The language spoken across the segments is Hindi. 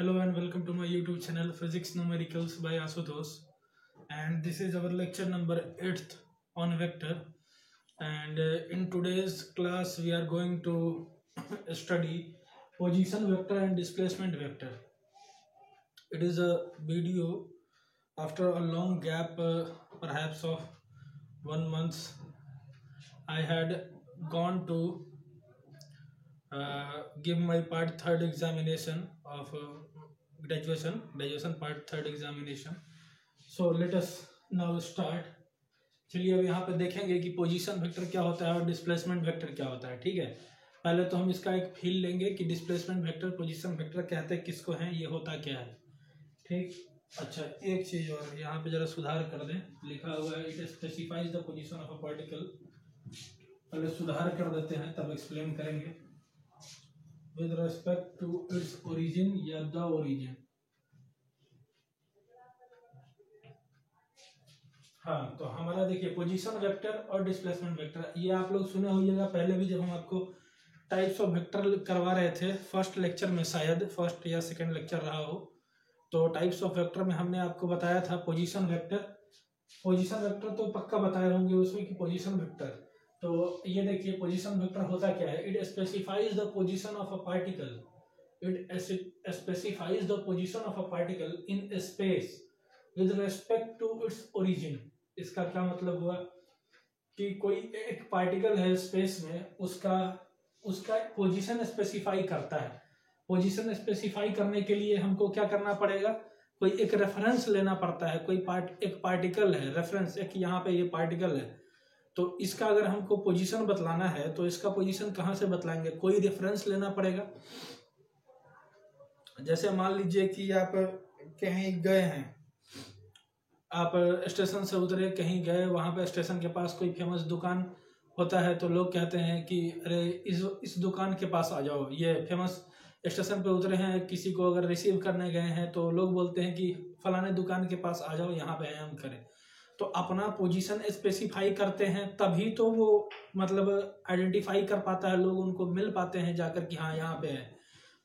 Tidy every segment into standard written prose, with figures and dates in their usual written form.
Hello and welcome to my YouTube channel Physics Numericals by Asutosh, and this is our lecture number 8th on vector. And in today's class we are going to study position vector and displacement vector. It is a video after a long gap, perhaps of 1 month. I had gone to give my part 3rd examination of graduation part 3rd examination. So let us now start. चलिए अब यहाँ पे देखेंगे कि पोजीशन वेक्टर क्या होता है और डिस्प्लेसमेंट वेक्टर क्या होता है। ठीक है, पहले तो हम इसका एक फील लेंगे कि डिस्प्लेसमेंट वेक्टर पोजीशन वेक्टर कहते हैं किसको हैं, ये होता क्या है। ठीक, अच्छा एक चीज और यहाँ पे जरा सुधार कर दें, लिखा हुआ है it specifies the position of a particle. पहले सुधार कर देते हैं तब एक्सप्लेन करेंगे। With respect to its origin या द ओरिजिन। हाँ, तो हमारा देखिए पोजीशन वेक्टर और डिस्प्लेसमेंट वेक्टर, ये आप लोग सुने होइएगा पहले भी, जब हम आपको टाइप्स ऑफ वेक्टर करवा रहे थे फर्स्ट लेक्चर में, शायद फर्स्ट या सेकंड लेक्चर रहा हो, तो टाइप्स ऑफ वेक्टर में हमने आपको बताया था पोजीशन वेक्टर तो पक्का बताए होंगे उसमें कि पोजीशन वेक्टर। तो ये देखिए पोजीशन वेक्टर होता क्या है। It specifies the position of a particle, it specifies the position of a particle in space with respect to its origin. इसका क्या मतलब हुआ कि कोई एक पार्टिकल है स्पेस में, उसका पोजीशन स्पेसिफाई करता है। पोजीशन स्पेसिफाई करने के लिए हमको क्या करना पड़ेगा, कोई एक रेफरेंस लेना पड़ता है। एक पार्टिकल है, रेफरेंस एक यहाँ पे ये पार्टिकल है, तो इसका अगर हमको पोजीशन बतलाना है तो इसका पोजीशन कहाँ से बतलाएंगे, कोई रेफरेंस लेना पड़ेगा। जैसे मान लीजिए कि आप कहीं गए हैं, आप स्टेशन से उतरे, कहीं गए, वहां पे स्टेशन के पास कोई फेमस दुकान होता है, तो लोग कहते हैं कि अरे इस दुकान के पास आ जाओ, ये फेमस। स्टेशन पे उतरे हैं, किसी को अगर रिसीव करने गए हैं तो लोग बोलते हैं कि फलाने दुकान के पास आ जाओ, यहाँ पे हम करें। तो अपना पोजीशन स्पेसिफाई करते हैं तभी तो वो मतलब आइडेंटिफाई कर पाता है, लोग उनको मिल पाते हैं जाकर कि हाँ यहाँ पे है।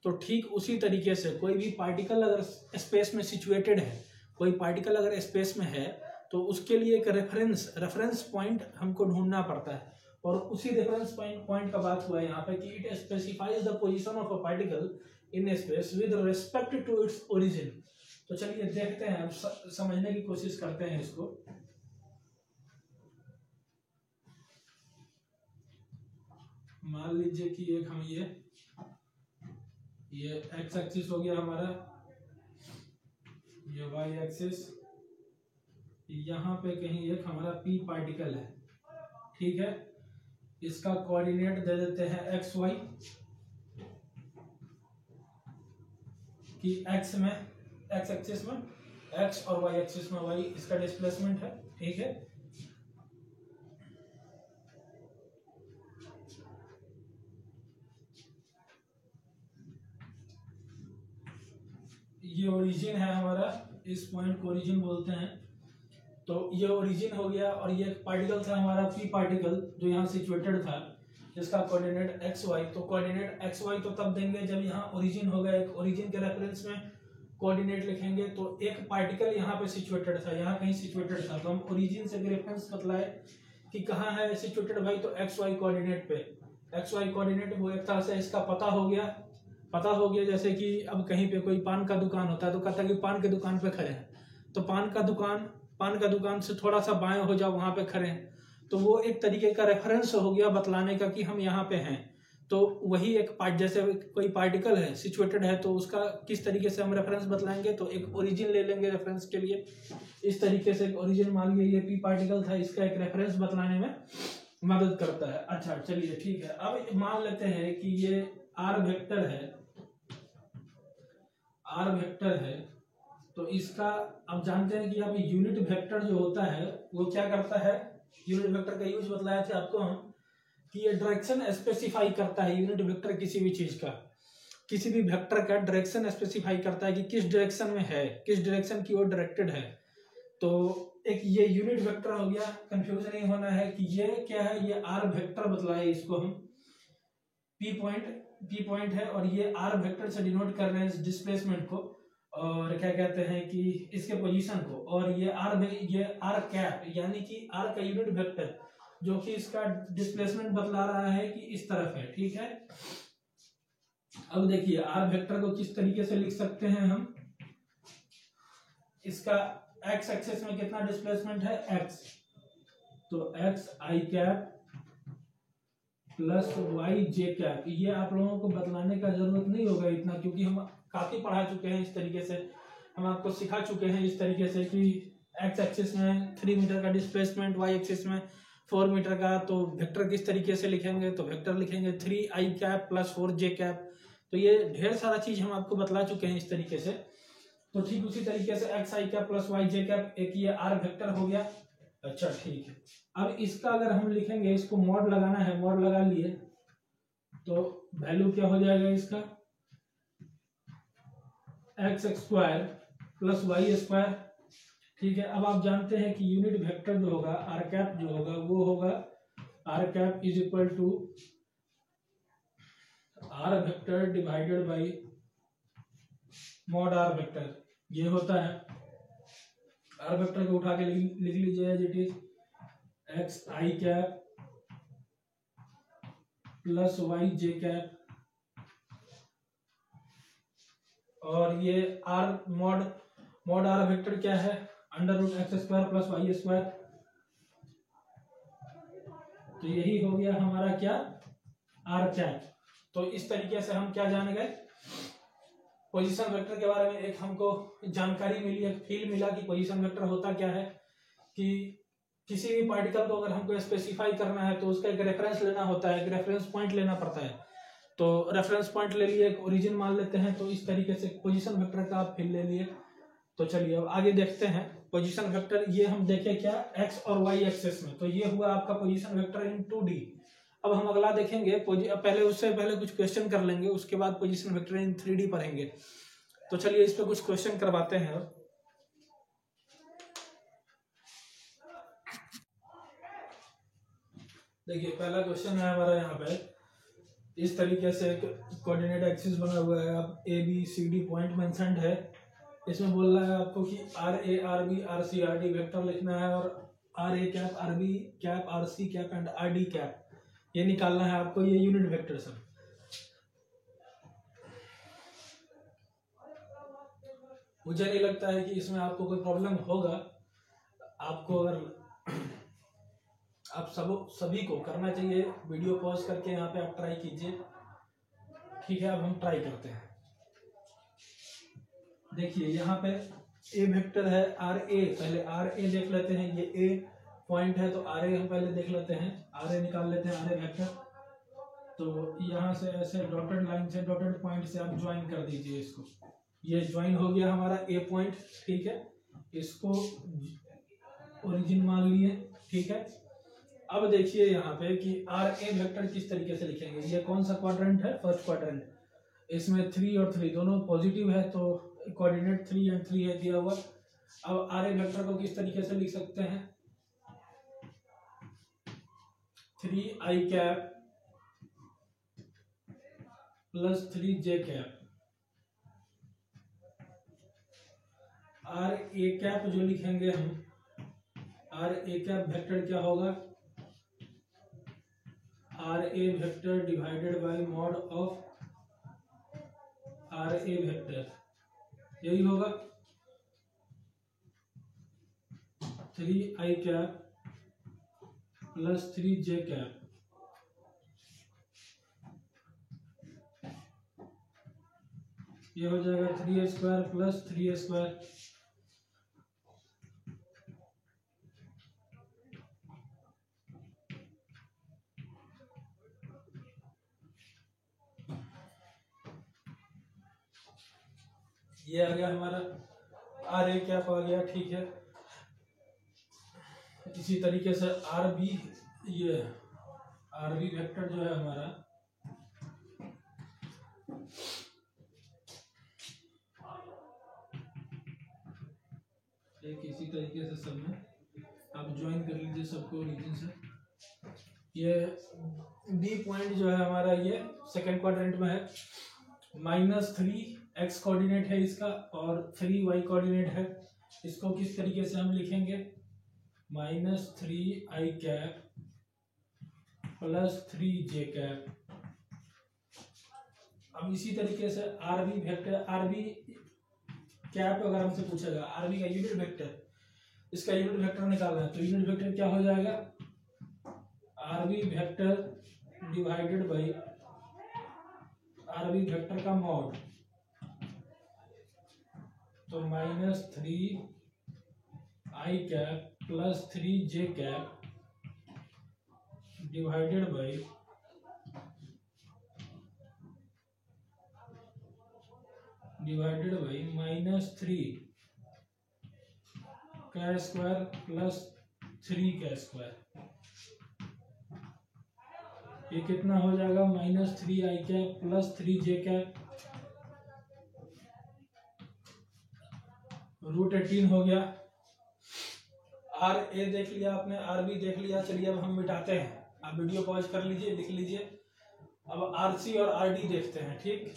तो ठीक उसी तरीके से कोई भी पार्टिकल अगर स्पेस में सिचुएटेड है, कोई पार्टिकल अगर स्पेस में है, तो उसके लिए एक रेफरेंस पॉइंट हमको ढूंढना पड़ता है। और उसी रेफरेंस पॉइंट का बात हुआ है यहाँ पे कि it specifies the position of a particle in space with respect to its origin. तो चलिए देखते हैं, अब समझने की कोशिश करते हैं इसको। मान लीजिए कि एक हम ये एक्स एक्सिस हो गया हमारा, ये वाई एक्सिस, यहाँ पे कहीं एक हमारा पी पार्टिकल है। ठीक है, इसका कोऑर्डिनेट दे देते हैं एक्स वाई, कि एक्स एक्सिस में एक्स और वाई एक्सिस में वाई, इसका डिस्प्लेसमेंट है। ठीक है, ये ओरिजिन है हमारा, इस पॉइंट को ओरिजिन बोलते हैं। तो ये ओरिजिन हो गया, और ये पार्टिकल था हमारा पी पार्टिकल जो यहाँ सिचुएटेड था, जिसका कोऑर्डिनेट एक्स वाई। तो कोऑर्डिनेट एक्स वाई तो तब देंगे जब यहाँ ओरिजिन होगा, एक ओरिजिन के रेफरेंस में कोऑर्डिनेट लिखेंगे। तो एक पार्टिकल यहाँ पे सिचुएटेड था, यहाँ कहीं सिचुएटेड था, तो हम ओरिजिन से रेफरेंस बतलाए कि कहाँ है सिचुएटेड भाई, तो एक्स वाई कोऑर्डिनेट पे। एक्स वाई कोऑर्डिनेट वो एक तरह से इसका पता हो गया। जैसे कि अब कहीं पे कोई पान का दुकान होता है तो कहता है कि पान के दुकान पे खड़े हैं, तो पान का दुकान से थोड़ा सा बाएं हो जाओ, वहां पे खड़े हैं। तो वो एक तरीके का रेफरेंस हो गया बतलाने का कि हम यहाँ पे हैं। तो वही एक जैसे कोई पार्टिकल है सिचुएटेड है, तो उसका किस तरीके से हम रेफरेंस बतलाएंगे, तो एक ओरिजिन ले लेंगे रेफरेंस के लिए। इस तरीके से एक ओरिजिन, मान लीजिए ये पी पार्टिकल था, इसका एक रेफरेंस बतलाने में मदद करता है। अच्छा चलिए ठीक है, अब मान लेते हैं कि ये आर वेक्टर है, तो इसका अब जानते हैं कि यहाँ पे यूनिट वेक्टर जो होता है वो क्या करता है। यूनिट वेक्टर का यूज बतलाया था आपको हम कि ये डायरेक्शन स्पेसिफाई करता है। यूनिट वेक्टर किसी भी चीज का, किसी भी वेक्टर का डायरेक्शन स्पेसिफाई करता है कि किस डायरेक्शन में है, किस डायरेक्शन की ओर डायरेक्टेड है। तो एक ये यूनिट वेक्टर हो गया, कंफ्यूज नहीं होना है कि ये क्या है, ये आर वेक्टर बतलाए इसको हम। पी पॉइंट पी पॉइंट है और ये आर वेक्टर से डिनोट कर रहे हैं इस डिस्प्लेसमेंट को और क्या कहते हैं कि इसके पोजीशन को, और ये आर कैप यानी कि आर का यूनिट वेक्टर जो कि इसका डिस्प्लेसमेंट बतला रहा है कि इस तरफ है। ठीक है, अब देखिए आर वेक्टर को किस तरीके से लिख सकते हैं हम। इसका एक्स एक्सिस में कितना डिस्प्लेसमेंट है एक्स, तो x i cap plus y j cap. ये आप लोगों को बतलाने का जरूरत नहीं होगा इतना, क्योंकि हम काफी पढ़ा चुके हैं इस तरीके से, हम आपको सिखा चुके हैं इस तरीके से कि एक्स एक्सिस में 3 मीटर का डिस्प्लेसमेंट, वाई एक्सिस में 4 मीटर का, तो वेक्टर किस तरीके से लिखेंगे, तो वेक्टर लिखेंगे 3 i cap plus 4 J cap. तो ये ढेर सारा चीज हम आपको बतला चुके हैं इस तरीके से। तो ठीक उसी तरीके से x i cap plus y j cap, एक ये आर वेक्टर हो गया। अच्छा ठीक है, अब इसका अगर हम लिखेंगे, इसको मॉड लगाना है, मॉड लगा लिए तो वैल्यू क्या हो जाएगा इसका, x square plus y square. ठीक है, अब आप जानते हैं कि यूनिट वेक्टर जो होगा आर कैप जो होगा वो होगा r cap is equal to r vector divided by mod r vector. ये होता है, आर वेक्टर को उठा के लिख लीजिए as it is x i cap plus y j cap, और ये आर मॉड आर वेक्टर क्या है, under root x square plus y square. तो यही हो गया हमारा क्या, आर कैप। तो इस तरीके से हम क्या जान गए, पोजीशन वेक्टर के बारे में एक हमको जानकारी मिली, एक फील मिला कि पोजीशन वेक्टर होता क्या है, कि किसी भी पार्टिकल को अगर हमको स्पेसिफाई करना है तो उसका एक रेफरेंस लेना होता है, एक रेफरेंस पॉइंट लेना पड़ता है। तो रेफरेंस पॉइंट ले लिए, एक ओरिजिन मान लेते हैं, तो इस तरीके से पोजीशन वेक्टर का आप फील ले लिए। तो चलिए अब आगे देखते हैं पोजीशन वेक्टर। ये हम देखें क्या, एक्स और वाई एक्सिस में, तो ये हुआ आपका पोजीशन वेक्टर इन 2D। अब हम अगला देखेंगे, पहले उससे पहले कुछ क्वेश्चन कर लेंगे, उसके बाद पोजीशन वेक्टर इन 3D पढ़ेंगे। तो चलिए इस पे कुछ क्वेश्चन करवाते हैं। देखिए पहला क्वेश्चन है हमारा यहाँ पे, इस तरीके से एक कोऑर्डिनेट एक्सिस बना हुआ है, अब A B C D point mentioned है। इसमें बोल रहा है आपको कि r A r B r C r D vector लिखना है, और r A cap r B cap r C cap and r D cap ये निकालना है आपको, ये यूनिट वेक्टर सब। मुझे नहीं लगता है कि इसमें आपको कोई प्रॉब्लम होगा। आपको अगर आप सभी को करना चाहिए, वीडियो पॉज करके यहाँ पे आप ट्राई कीजिए। ठीक है, अब हम ट्राई करते हैं। देखिए यहाँ पे ए वेक्टर है आर ए, पहले आर ए देख लेते हैं, ये ए पॉइंट है तो आर ए हम पहले देख लेते हैं, आर ए निकाल लेते हैं, आर ए वेक्टर। तो यहाँ से ऐसे डॉटेड लाइन से, डॉटेड पॉइंट से आप ज्वाइन कर दीजिए इसको, ये ज्वाइन हो गया हमारा ए पॉइंट। ठीक है, इसको ओरिजिन मान लिए। ठीक है, अब देखिए यहाँ पे कि आर ए वेक्टर किस तरीके से लिखेंगे। ये कौन सा क्वाड्रेंट है, फर्स्ट क्वाड्रेंट, इसमें 3 और 3 दोनों पॉजिटिव है, तो कोऑर्डिनेट 3 एंड 3 है दिया हुआ। अब आर ए वेक्टर को किस तरीके से लिख सकते हैं, 3 i cap plus 3 j cap. R A cap जो लिखेंगे हम, आर ए कैप वेक्टर क्या होगा, R A vector divided by mod of R A vector, यही होगा 3 i cap plus 3 j cap. ये हो जाएगा 3 स्क्वायर प्लस 3 स्क्वायर। ये आ गया हमारा आर ए कैप आ गया। ठीक है, इसी तरीके से आर बी, ये आर बी वेक्टर जो है हमारा, एक इसी तरीके से सब में आप ज्वाइन कर लीजिए सबको ओरिजिन से। ये बी पॉइंट जो है हमारा ये सेकेंड क्वाड्रेंट में है, -3 x कोऑर्डिनेट है इसका और 3 y कोऑर्डिनेट है। इसको किस तरीके से हम लिखेंगे, -3 i कैप + 3 j कैप। अब इसी तरीके से आरबी वेक्टर, आरबी कैप अगर हमसे पूछेगा आरबी का यूनिट वेक्टर, इसका यूनिट वेक्टर निकालना है, तो यूनिट वेक्टर क्या हो जाएगा, r B vector divided by r B vector का मॉड, तो -3 i cap + 3 j cap divided by -3 का स्क्वायर + 3 का स्क्वायर। ये कितना हो जाएगा, -3 i कैप + 3 j कैप, √18 हो गया। आर ए देख लिया आपने, आर बी देख लिया। चलिए अब हम मिटाते हैं, आप वीडियो पॉज कर लीजिए, लिख लीजिए। अब आर सी और आर डी देखते हैं, ठीक।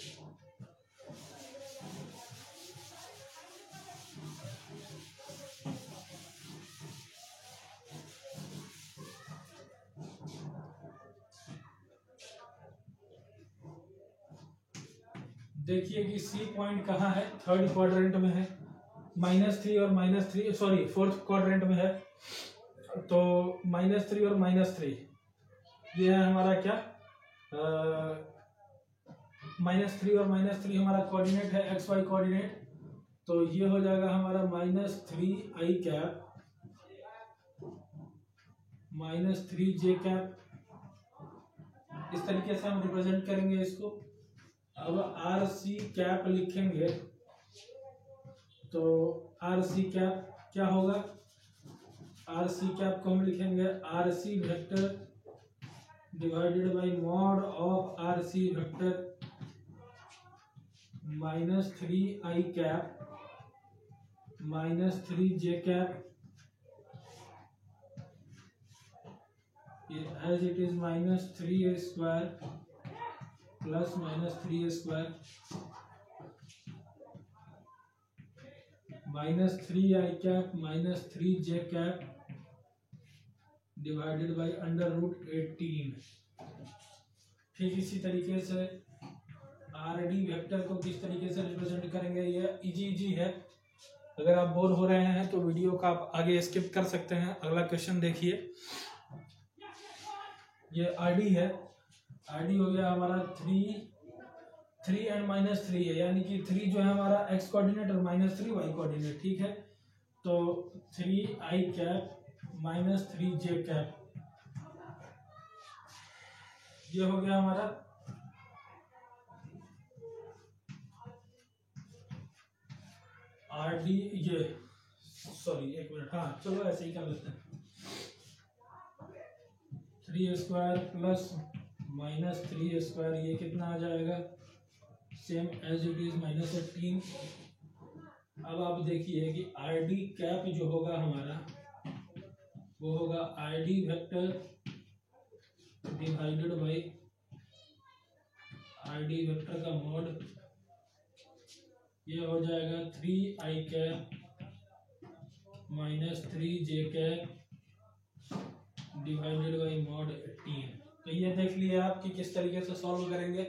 देखिए कि सी पॉइंट कहाँ है, थर्ड क्वाड्रेंट में है, -3 और -3 सॉरी फोर्थ क्वाड्रेंट में है, तो -3 और -3 ये है हमारा क्या, -3 और -3 हमारा कोऑर्डिनेट है, एक्स वाई कोऑर्डिनेट, तो ये हो जाएगा हमारा -3 i कैप -3 j कैप। इस तरीके से हम रिप्रेजेंट करेंगे इसको। अब आर सी कैप लिखेंगे, तो आर सी कैप क्या होगा, आर सी कैप को हम लिखेंगे R C vector divided by mod of R C vector -3 i cap -3 j cap, ये as it is -3 square + -3 square -3 i cap -3 j cap divided by √18। ठीक इसी तरीके से आर डी वेक्टर को किस तरीके से रिप्रेजेंट करेंगे, ये इजी है। अगर आप बोर हो रहे हैं तो वीडियो का आप आगे स्किप कर सकते हैं। अगला क्वेश्चन देखिए, ये आर डी है, आर डी हो गया हमारा 3 एंड -3 है, यानी कि 3 जो है हमारा x कोऑर्डिनेट और -3 y कोऑर्डिनेट, ठीक है। तो 3 i कैप -3 j कैप, ये हो गया हमारा आर डी। ये सॉरी एक मिनट, हाँ चलो ऐसे ही कर लेते हैं। 3 स्क्वायर + -3 स्क्वायर, ये कितना आ जाएगा, सेम एज इट इज -18। अब आप देखिए कि आर डी कैप जो होगा हमारा, वो होगा are D vector divided by are D vector का मॉड, ये हो जाएगा 3 i cap -3 j cap divided by mod 18। तो ये देख लिए आप कि किस तरीके से सॉल्व करेंगे।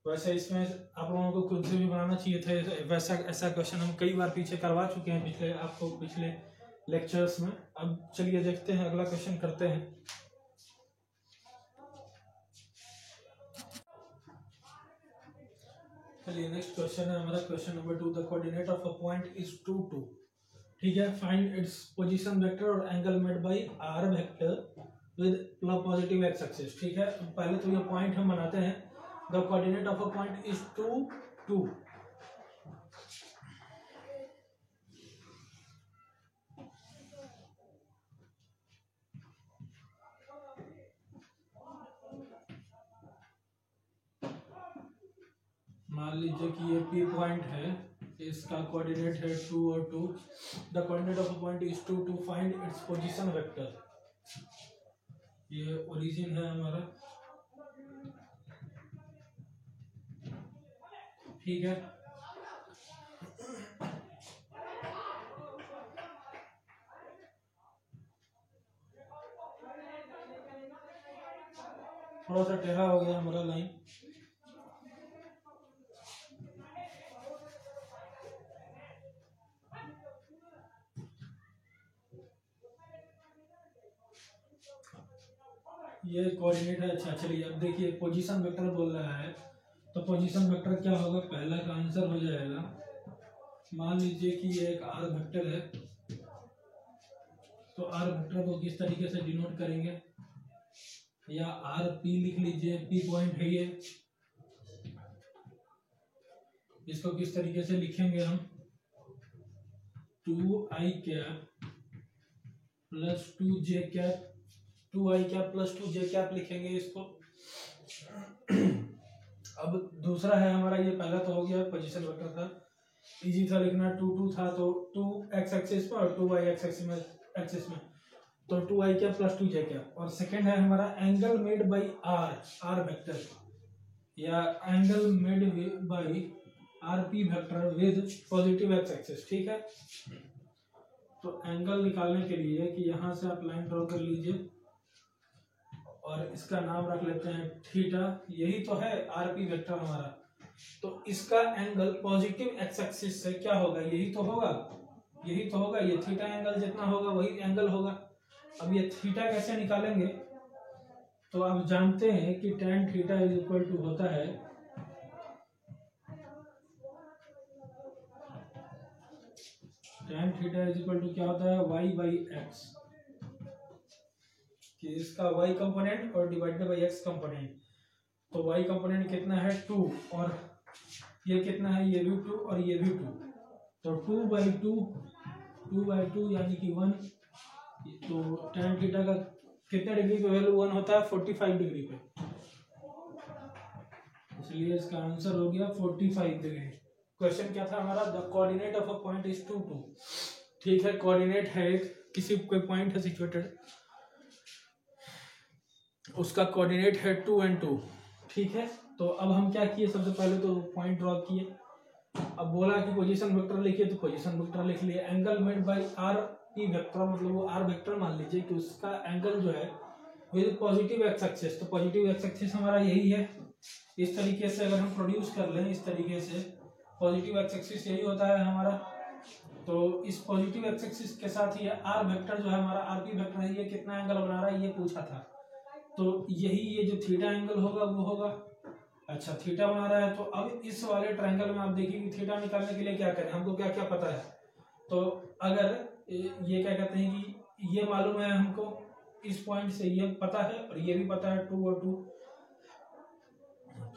वैसे इसमें आप लोगों को खुद से भी बनाना चाहिए था, वैसा ऐसा क्वेश्चन हम कई बार पीछे करवा चुके हैं, पिछले लेक्चर्स में। अब चलिए देखते हैं, अगला क्वेश्चन करते हैं। चलिए नेक्स्ट क्वेश्चन है हमारा, question number 2। The coordinate of a point is 2 2, ठीक है। फाइंड इट्स पोजीशन वेक्टर और angle made by are vector with positive x axis, ठीक है। पहले तो ये पॉइंट हम बनाते हैं। The coordinate of a point is 2 2, मान लीजिए कि ये पी पॉइंट है, इसका कोऑर्डिनेट है 2 और 2। The coordinate of a point is 2 2, find its position vector. ये ओरिजिन है हमारा, ठीक है। थोड़ा सा टेढ़ा हो गया हमारा लाइन। ये कोऑर्डिनेट है। अच्छा चलिए अब देखिए पोजीशन वेक्टर बोल रहा है, तो पोजीशन वेक्टर क्या होगा, पहला का आंसर हो जाएगा, मान लीजिए कि ये एक आर वेक्टर है, तो आर वेक्टर को किस तरीके से डिनोट करेंगे, या आर पी लिख लीजिए, पी पॉइंट है ये, इसको किस तरीके से लिखेंगे हम, 2i cap plus 2j cap, 2i cap plus 2j cap लिखेंगे इसको। अब दूसरा है हमारा, ये पहला तो हो गया पोजीशन वेक्टर था, इजी था लिखना, 2 था तो 2 एक्स एक्सिस में और 2y एक्सिस में, तो 2i cap plus 2j cap. और सेकंड है हमारा angle made by are vector, या angle made by R P vector with positive x axis, ठीक है। तो एंगल निकालने के लिए कि यहाँ से आप लाइन ड्रॉ कर लीजिए और इसका नाम रख लेते हैं थीटा, यही तो है आरपी वेक्टर हमारा, तो इसका एंगल पॉजिटिव एक्स एक्सिस से क्या होगा, यही तो होगा, ये थीटा एंगल जितना होगा वही एंगल होगा। अब ये थीटा कैसे निकालेंगे, तो आप जानते हैं कि tan theta is equal to होता है tan theta is equal to क्या होता है, y बाई एक्स, कि इसका y कंपोनेंट और डिवाइडेड बाई x कंपोनेंट। तो y कंपोनेंट कितना है 2, और ये कितना है, ये भी 2 और ये भी 2, तो 2/2 यानी कि 1। तो tan थीटा का कितने डिग्री पे वैल्यू 1 होता है, 45 डिग्री पे, इसलिए इसका आंसर हो गया 45 डिग्री। क्वेश्चन क्या था हमारा, the coordinate of a point is 2 2, ठीक है। कोऑर्डिनेट है किसी कोई पॉइंट है सिचुएटेड, उसका कोऑर्डिनेट है 2 और 2, ठीक है। तो अब हम क्या किए, सबसे पहले तो पॉइंट ड्रॉ किए, अब बोला कि पोजीशन वेक्टर लिखिए, तो पोजीशन वेक्टर लिख लिए। Angle made by R P vector, मतलब वो आर वेक्टर मान लीजिए कि उसका एंगल जो है विद पॉजिटिव एक्स एक्सिस, तो पॉजिटिव एक्स एक्सिस हमारा यही है। इस तरीके से अगर हम प्रोड्यूस कर लें, इस तरीके से पॉजिटिव एक्स एक्सिस यही होता है हमारा, तो इस पॉजिटिव एक्स एक्सिस के साथ ये आर वेक्टर जो है हमारा, आर पी वेक्टर है, ये कितना एंगल बना रहा है ये पूछा था, तो यही ये जो थीटा एंगल होगा वो होगा। अच्छा थीटा बना रहा है, तो अब इस वाले ट्रायंगल में आप देखिए कि थीटा निकालने के लिए क्या करें, हमको क्या क्या पता है, तो अगर ये क्या कहते हैं कि ये मालूम है हमको, इस पॉइंट से ये पता है और ये भी पता है 2 और 2,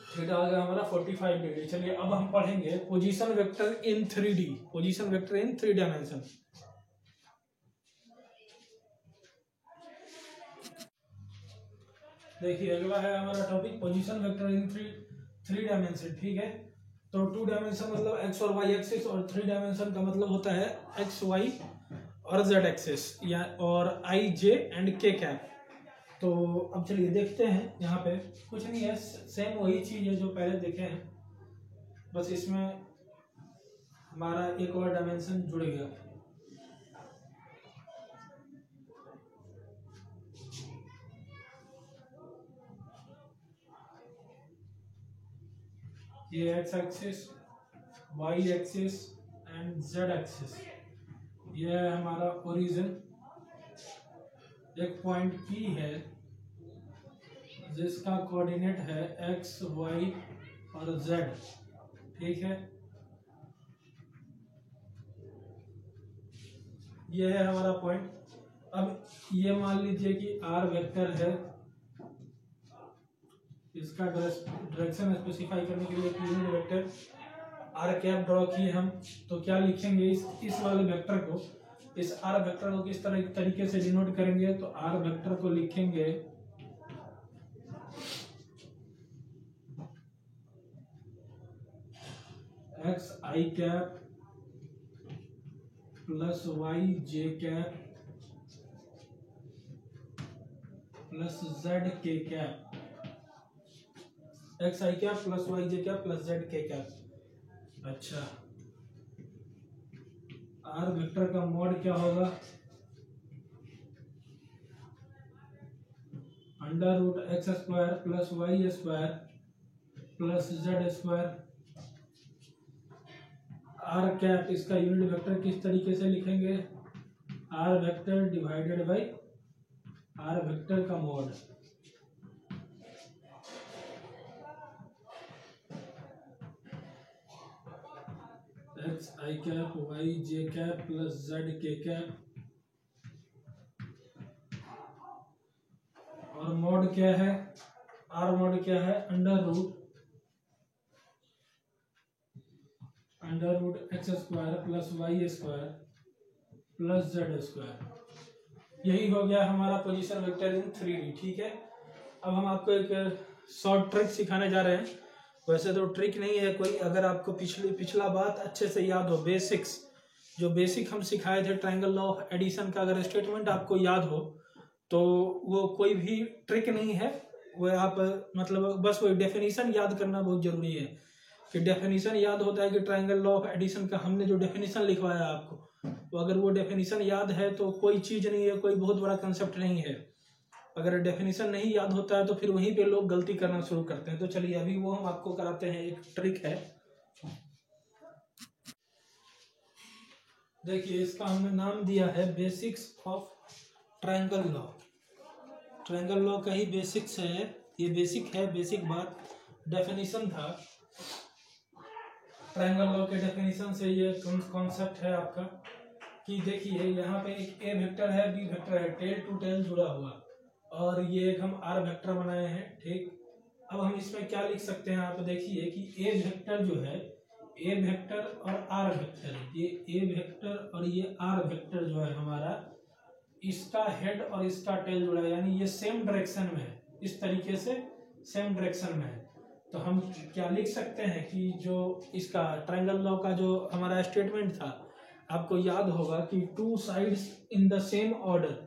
थीटा आ गया हमारा 45 डिग्री। चलिए अब हम पढ़ेंगे position vector in 3D, position vector in 3 dimension. देखिए अगला है हमारा topic position vector in three dimension, ठीक है। तो 2 डायमेंशन मतलब एक्स और वाई एक्सिस, और 3 डायमेंशन का मतलब होता है एक्स वाई और जेड एक्सिस, या और आई जे एंड के कैप। तो अब चलिए देखते हैं, यहाँ पे कुछ नहीं है, सेम वही चीज है जो पहले देखे हैं, बस इसमें हमारा एक और डायमेंशन जुड़ गया। ये x axis, y axis and z axis, ये है हमारा ओरिजिन। एक पॉइंट पी है जिसका कोऑर्डिनेट है एक्स वाई और जेड, ठीक है। ये है हमारा पॉइंट। अब ये मान लीजिए कि आर वेक्टर है, इसका डायरेक्शन स्पेसिफाई करने के लिए unit vector r cap draw किए हम, तो क्या लिखेंगे इस वाले वेक्टर को, इस आर वेक्टर को किस तरीके से डिनोट करेंगे, तो आर वेक्टर को लिखेंगे x i cap plus y j cap plus z k cap, x i cap plus y j cap plus z k cap. अच्छा, आर वेक्टर का मॉड क्या होगा? Under root x square plus y square plus z square. R cap इसका यूनिट वेक्टर किस तरीके से लिखेंगे? R vector divided by r vector का mod. X i cap y j cap plus z k cap, और मॉड क्या है? आर मॉड क्या है? Under root x square plus y square plus z square. यही हो गया हमारा पोजीशन वेक्टर इन 3D। ठीक है, अब हम आपको एक शॉर्ट ट्रिक सिखाने जा रहे हैं। वैसे तो ट्रिक नहीं है कोई, अगर आपको पिछला बात अच्छे से याद हो, बेसिक्स जो बेसिक हम सिखाए थे ट्रायंगल लॉ ऑफ एडिशन का अगर स्टेटमेंट आपको याद हो तो वो कोई भी ट्रिक नहीं है, वो आप मतलब बस वही डेफिनेशन याद करना बहुत जरूरी है। कि डेफिनेशन याद होता है कि ट्रायंगल लॉ ऑफ एडिशन का हमने जो डेफिनेशन लिखवाया आपको, तो अगर वो डेफिनेशन याद है तो कोई चीज नहीं है, कोई बहुत बड़ा कंसेप्ट नहीं है। अगर डेफिनेशन नहीं याद होता है तो फिर वहीं पे लोग गलती करना शुरू करते हैं। तो चलिए अभी वो हम आपको कराते हैं, एक ट्रिक है। देखिए इसका हमने नाम दिया है basics of triangle law. Triangle law का ही बेसिक्स है, ये बेसिक है, बेसिक बात डेफिनेशन था। ट्रायंगल लॉ के डेफिनेशन से ये कॉन्सेप्ट है आपका कि देखिए यहाँ पे एक ए वेक्टर है, बी वेक्टर है, टेल टू टेल जुड़ा हुआ, और ये एक हम आर वेक्टर बनाए हैं। ठीक, अब हम इसमें क्या लिख सकते हैं? आप देखिए कि ए वेक्टर जो है, ए वेक्टर और आर वेक्टर, ये ए वेक्टर और ये आर वेक्टर जो है हमारा, इसका हेड और इसका टेल जुड़ा है, यानी ये सेम डायरेक्शन में है, इस तरीके से सेम डायरेक्शन में है। तो हम क्या लिख सकते हैं कि जो इसका ट्रायंगल लॉ का जो हमारा स्टेटमेंट था, आपको याद होगा कि two sides in the same order,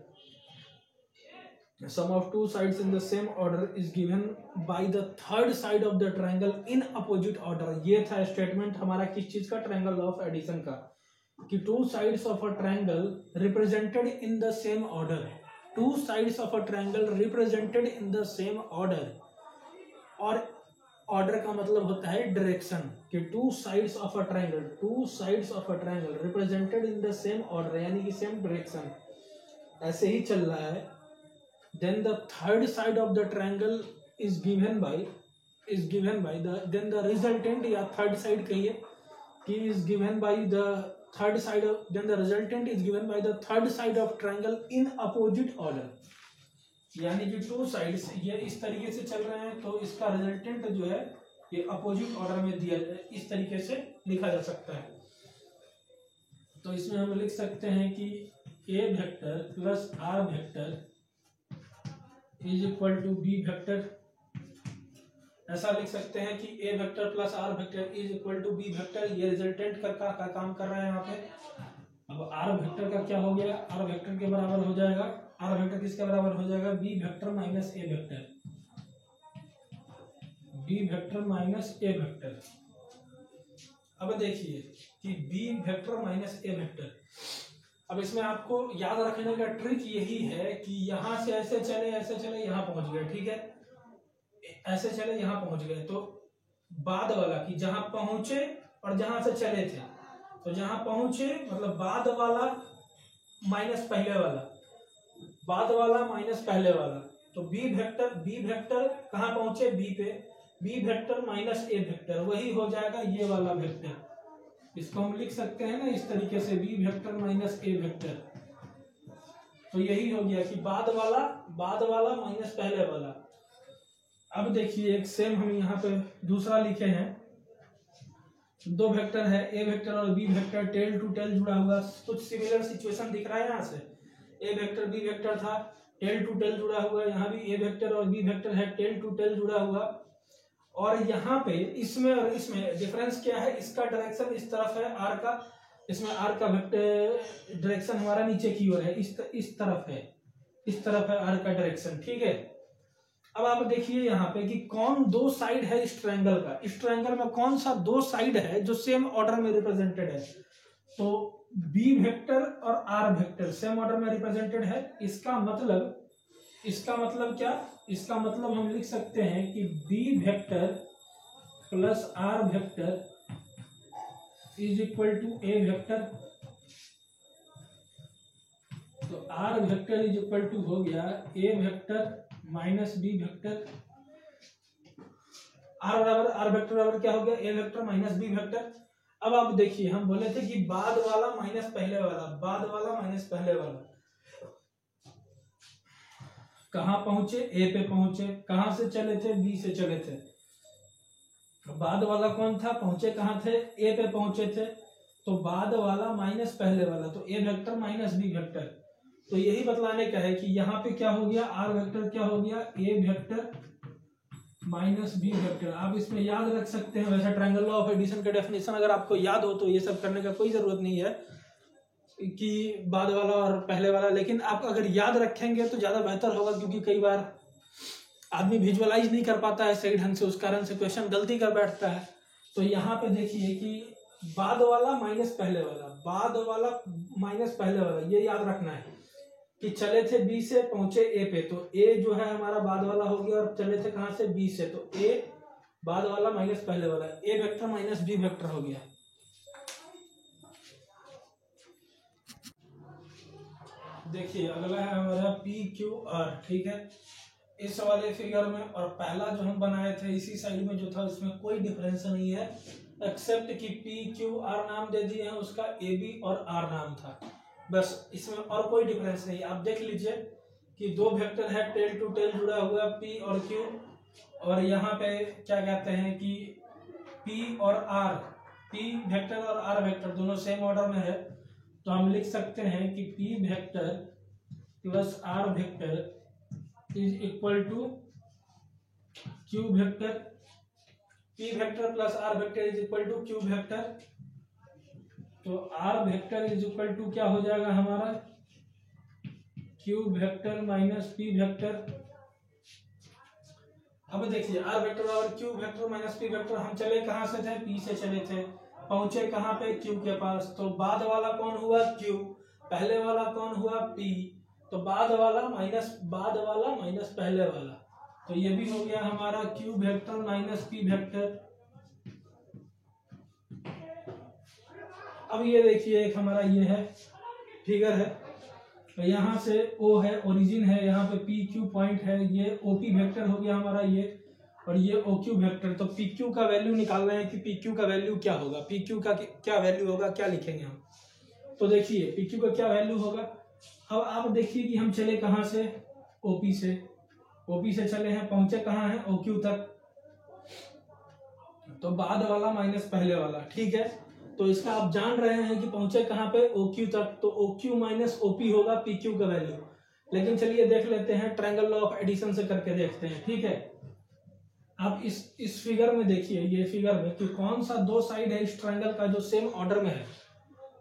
sum of two sides in the same order is given by the third side of the triangle in opposite order। ये था स्टेटमेंट हमारा किस चीज का? ट्रायंगल लॉ ऑफ एडिशन का, कि two sides of a triangle represented in the same order, two sides of a triangle represented in the same order, और ऑर्डर का मतलब होता है डायरेक्शन, कि two sides of a triangle, two sides of a triangle represented in the same order, यानी कि सेम डायरेक्शन, ऐसे ही चल रहा है। Then the third side of the triangle is given by then the resultant, या third side कहिए कि is given by the third side of, then the resultant is given by the third side of triangle in opposite order। यानी कि टू साइड्स ये इस तरीके से चल रहे हैं, तो इसका रिजल्टेंट जो है ये अपोजिट ऑर्डर में दिया जाए, इस तरीके से लिखा जा सकता है। तो इसमें हम लिख सकते हैं कि A vector plus R vector is equal to B vector. ऐसा लिख सकते हैं कि A vector plus R vector is equal to B vector. ये रिजल्टेंट का काम कर रहा है यहाँ पे। अब आर वेक्टर का क्या हो गया? आर वेक्टर के बराबर हो जाएगा, आर वेक्टर किसके बराबर हो जाएगा? बी वेक्टर माइनस ए वेक्टर, बी वेक्टर माइनस ए वेक्टर। अब देखिए कि बी वेक्टर माइनस ए वेक्टर, अब इसमें आपको याद रखने का ट्रिक यही है कि यहां से ऐसे चले यहां पहुंच गए, ठीक है, ऐसे चले यहां पहुंच गए, तो बाद वाला कि जहां पहुंचे और जहां से चले थे, तो जहां पहुंचे मतलब बाद वाला माइनस पहले वाला, बाद वाला माइनस पहले वाला, तो बी वेक्टर कहां पहुंचे? बी पे, बी वेक्टर माइनस ए वेक्टर, वही हो जाएगा ये वाला वेक्टर। इसको हम लिख सकते हैं ना इस तरीके से, बी वेक्टर माइनस ए वेक्टर। तो यही हो गया कि बाद वाला माइनस पहले वाला। अब देखिए एक सेम हम यहाँ पे दूसरा लिखे हैं, दो वेक्टर है, ए वेक्टर और B vector, tail to tail जुड़ा हुआ। कुछ सिमिलर सिचुएशन दिख रहा है यहाँ से, ए वेक्टर बी वेक्टर था, टेल टू टेल जुड़ा हुआ, यहाँ भी ए वेक्टर और बी वेक्टर है, टेल टू टेल जुड़ा हुआ। और यहाँ पे इसमें और इसमें डिफरेंस क्या है? इसका डायरेक्शन इस तरफ है आर का, इसमें आर का वेक्टर डायरेक्शन हमारा नीचे की ओर है, इस तरफ है, इस तरफ है आर का डायरेक्शन, ठीक है। अब आप देखिए यहाँ पे कि कौन दो साइड है इस ट्रायंगल का, इस ट्रायंगल में कौन सा दो साइड है जो सेम ऑर्डर में रिप्रेजेंटेड है। तो बी वेक्टर और आर वेक्टर सेम ऑर्डर में रिप्रेजेंटेड है। इसका मतलब क्या, इसका मतलब हम लिख सकते हैं कि B vector plus R vector is equal to A vector. तो R vector is equal to हो गया A vector minus B vector. R vector बराबर क्या हो गया, A vector minus B vector. अब आप देखिए हम बोले थे कि बाद वाला माइनस पहले वाला, बाद वाला माइनस पहले वाला कहां पहुंचे, ए पे पहुंचे। कहां से चले थे, बी से चले थे। बाद वाला कौन था, पहुंचे कहां थे, ए पे पहुंचे थे। तो बाद वाला माइनस पहले वाला, तो ए वेक्टर माइनस बी वेक्टर। तो यही बतलाने का है कि यहाँ पे क्या हो गया, आर वेक्टर क्या हो गया, A vector minus B vector. आप इसमें याद रख सकते हैं। वैसे ट्रायंगल लॉ ऑफ एडिशन का डेफिनेशन अगर आपको याद हो तो ये सब करने का कोई जरूरत नहीं है कि बाद वाला और पहले वाला, लेकिन आप अगर याद रखेंगे तो ज्यादा बेहतर होगा, क्योंकि कई बार आदमी विजुअलाइज नहीं कर पाता है सही ढंग से, उस कारण से क्वेश्चन गलती कर बैठता है। तो यहाँ पे देखिए कि बाद वाला माइनस पहले वाला, बाद वाला माइनस पहले वाला, ये याद रखना है कि चले थे बी से पहुंचे ए पे। तो ए जो है हमारा बाद वाला हो गया, और चले थे कहां से, बी से। तो ए बाद वाला माइनस पहले वाला, ए वेक्टर माइनस बी वेक्टर हो गया। देखिए अगला है हमारा पी क्यू आर। ठीक है, इस वाले फिगर में और पहला जो हम बनाए थे इसी साइड में जो था उसमें कोई डिफरेंस नहीं है, एक्सेप्ट कि पी क्यू आर नाम दे दिए हैं, उसका ए बी और आर नाम था, बस इसमें और कोई डिफरेंस नहीं। आप देख लीजिए कि दो वेक्टर है टेल टू टेल जुड़ा हुआ, पी और क्यू, और यहाँ पे क्या कहते हैं कि पी और आर, पी वेक्टर और आर वेक्टर दोनों सेम ऑर्डर में है। तो हम लिख सकते हैं कि P vector plus R vector is equal to Q vector. P vector plus R vector is equal to Q vector. तो R vector is equal to क्या हो जाएगा हमारा, Q vector minus P vector. अब देखिए आर वेक्टर और Q vector minus P vector, हम चले कहां से थे, पी से चले थे, पहुंचे कहां पे, क्यू के पास। तो बाद वाला कौन हुआ, क्यू, पहले वाला कौन हुआ, पी। तो बाद वाला माइनस पहले वाला, तो ये भी हो गया हमारा Q vector minus P vector. अब ये देखिए एक हमारा ये है फिगर है, तो यहाँ से O है, ओरिजिन है, यहाँ पे पी क्यू पॉइंट है, ये ओपी वेक्टर हो गया हमारा ये, और ये ओ क्यू वेक्टर। तो पी क्यू का वैल्यू निकाल रहे हैं कि पी क्यू का वैल्यू क्या होगा, पी क्यू का क्या वैल्यू होगा, क्या लिखेंगे हम। तो देखिए पी क्यू का क्या वैल्यू होगा। अब आप देखिए कि हम चले कहाँ से, ओपी से चले हैं, पहुंचे कहाँ हैं, ओ क्यू तक। तो बाद वाला माइनस पहले वाला, ठीक है। तो इसका आप जान रहे हैं कि पहुंचे कहाँ पे, ओ क्यू तक। तो ओ क्यू माइनस ओपी होगा पी क्यू का वैल्यू। लेकिन चलिए देख लेते हैं, ट्रायंगल लॉ ऑफ एडिशन से करके देखते हैं, ठीक है। आप इस फिगर में देखिए, ये फिगर में कि कौन सा दो साइड है इस ट्रायंगल का जो सेम ऑर्डर में है।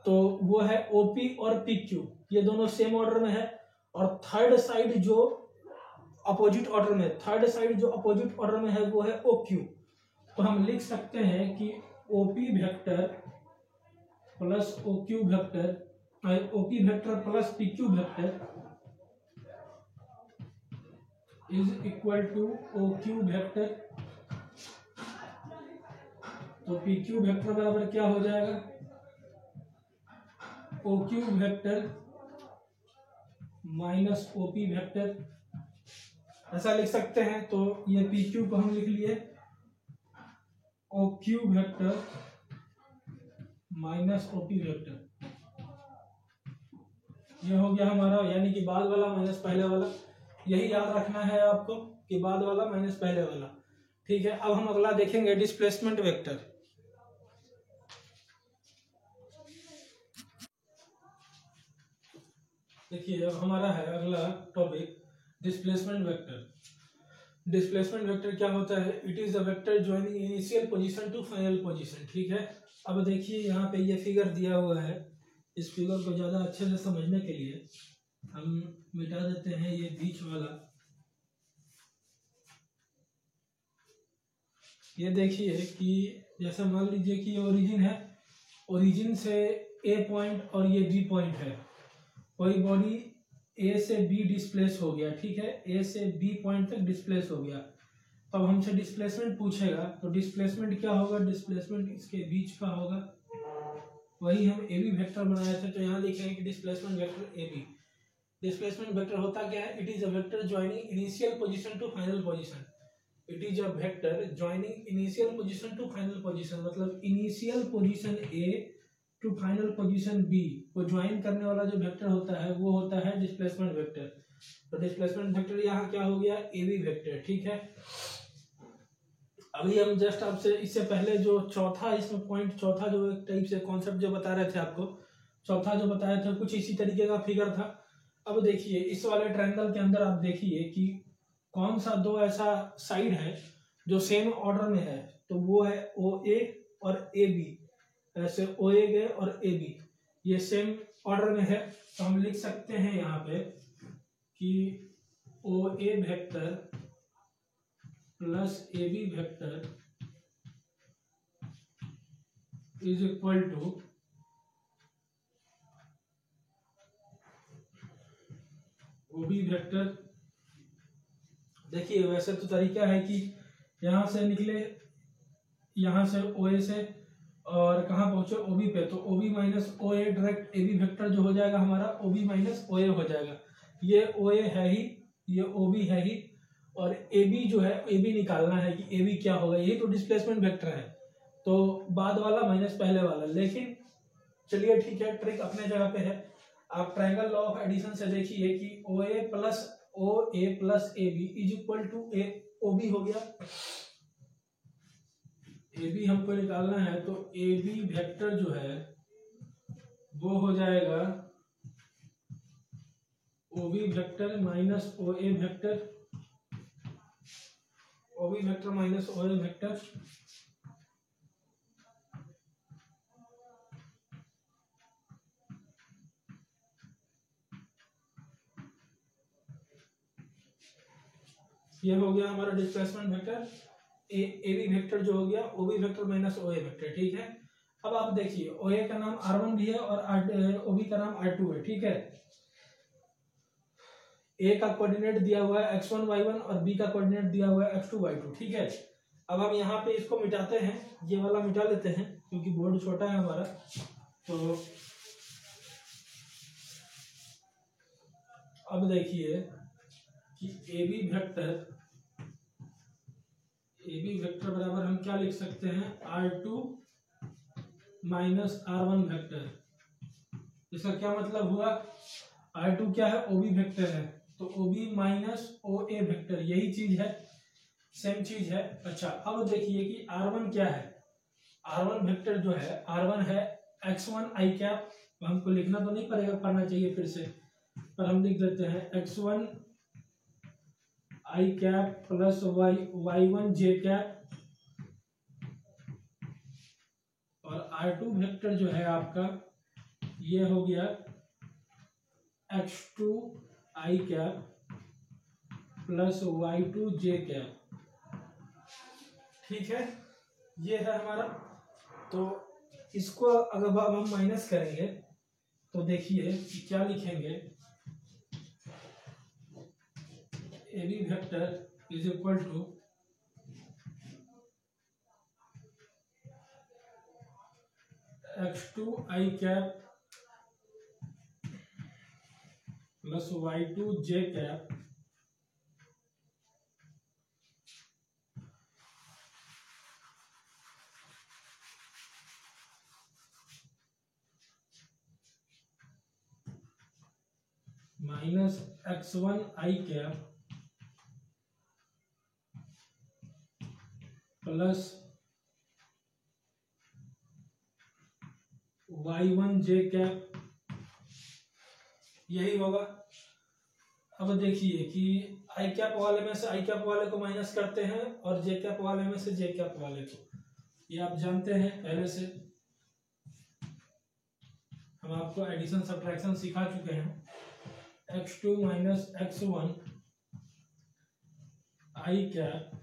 तो वो है ओपी और पी क्यू, ये दोनों सेम ऑर्डर में है। और थर्ड साइड जो अपोजिट ऑर्डर में है वो है ओ क्यू। तो हम लिख सकते हैं कि O P vector plus O Q vector, O P vector plus P Q vector is equal to O Q vector. तो पी क्यू वेक्टर बराबर क्या हो जाएगा, O Q vector minus O P vector, ऐसा लिख सकते हैं। तो ये पी क्यू को हम लिख लिए O Q vector minus O P vector, ये हो गया हमारा, यानी कि बाद वाला माइनस पहले वाला। यही याद रखना है आपको कि बाद वाला माइनस पहले वाला, ठीक है। अब हम अगला देखेंगे डिस्प्लेसमेंट वेक्टर। देखिए अब हमारा है अगला topic displacement vector. Displacement vector क्या होता है, it is the vector joining initial position to final position, ठीक है। अब देखिए यहाँ पे ये फिगर दिया हुआ है, इस फिगर को ज्यादा अच्छे से समझने के लिए हम मिटा देते हैं ये बीच वाला। ये देखिए कि जैसे मान लीजिए कि ये ओरिजिन है, ओरिजिन से ए पॉइंट और ये बी पॉइंट है, कोई बॉडी ए से बी डिस्प्लेस हो गया, ठीक है, ए से बी पॉइंट तक डिस्प्लेस हो गया, तो अब हमसे डिस्प्लेसमेंट पूछेगा, तो डिस्प्लेसमेंट क्या होगा, डिस्प्लेसमेंट इसके बीच का होगा, वही हम ए बी वेक्टर बनाए थे, तो यहाँ लिखेंगे कि displacement vector A B. Displacement vector होता क्या है, it is a vector joining initial position to final position, it is a vector joining initial position to final position, मतलब initial position A to final position B को ज्वाइन करने वाला जो वेक्टर होता है वो होता है डिस्प्लेसमेंट वेक्टर। तो डिस्प्लेसमेंट वेक्टर यहाँ क्या हो गया, ए बी वेक्टर, ठीक है। अभी हम जस्ट आपसे इससे पहले जो चौथा इसमें पॉइंट, चौथा जो एक टाइप से कॉन्सेप्ट जो बता रहे थे आपको, चौथा जो बताया था कुछ इसी तरीके का फिगर था। अब देखिए इस वाले ट्रायंगल के अंदर आप देखिए कि कौन सा दो ऐसा साइड है जो सेम ऑर्डर में है, तो वो है ओ ए और ए बी, ऐसे ओ ए गए और ए बी ये सेम ऑर्डर में है, तो हम लिख सकते हैं यहाँ पे कि O A vector plus A B vector is equal to O B vector. देखिए वैसे तो तरीका है कि यहाँ से निकले, यहाँ से ओ ए से और कहाँ पहुंचे ओ बी पे, तो O B minus O A direct A B vector जो हो जाएगा हमारा ओ बी माइनस ओ ए हो जाएगा। ये ओ ए है ही, ये ओ बी है ही, और ए बी जो है ए बी निकालना है कि ए बी क्या होगा, यही तो डिस्प्लेसमेंट वेक्टर है, तो बाद वाला माइनस पहले वाला। लेकिन चलिए ठीक है, ट्रिक अपने जगह पे है। आप ट्रायंगल लॉ ऑफ एडिशन से देखिए कि O A plus A B is equal to A O B हो गया। ए बी हमको निकालना है, तो ए बी वेक्टर जो है वो हो जाएगा O B vector minus O A vector, O B vector minus O A vector. ये हो गया हमारा displacement vector, A B vector जो हो गया O B vector minus O A vector, ठीक है। अब आप देखिए ओ ए का नाम R1 भी है और ओ बी का नाम R2 है, ठीक है। ए का कोऑर्डिनेट दिया हुआ है x1 y1 और बी का कोऑर्डिनेट दिया हुआ है x2 y2, ठीक है। अब हम यहाँ पे इसको मिटाते हैं, ये वाला मिटा लेते हैं क्योंकि बोर्ड छोटा है हमारा। तो अब देखिए कि ए बी वेक्टर बराबर हम क्या लिख सकते हैं, R2 माइनस R1 वेक्टर। इसका क्या मतलब हुआ, R2 क्या है, ओ बी वेक्टर है, तो O B minus O A vector, यही चीज है, सेम चीज है। अच्छा अब देखिए कि R1 क्या है, R1 वेक्टर जो है R1 है x1 i कैप, हमको लिखना तो नहीं पड़ना चाहिए फिर से, पर हम लिख देते हैं x1 i cap plus y1 j cap, और R2 वेक्टर जो है आपका ये हो गया x2 i cap plus y2 j cap, ठीक है। ये है हमारा। तो इसको अगर अब हम माइनस करेंगे तो देखिए कि क्या लिखेंगे, A B vector is equal to x2 i cap plus y2 j cap minus x1 i cap plus y1 j cap, यही होगा। अब देखिए कि आई कैप वाले में से आई कैप वाले को माइनस करते हैं और जे कैप वाले में से जे कैप वाले को, ये आप जानते हैं पहले से, हम आपको एडिशन सब्ट्रैक्शन सिखा चुके हैं। x2 minus x1 i cap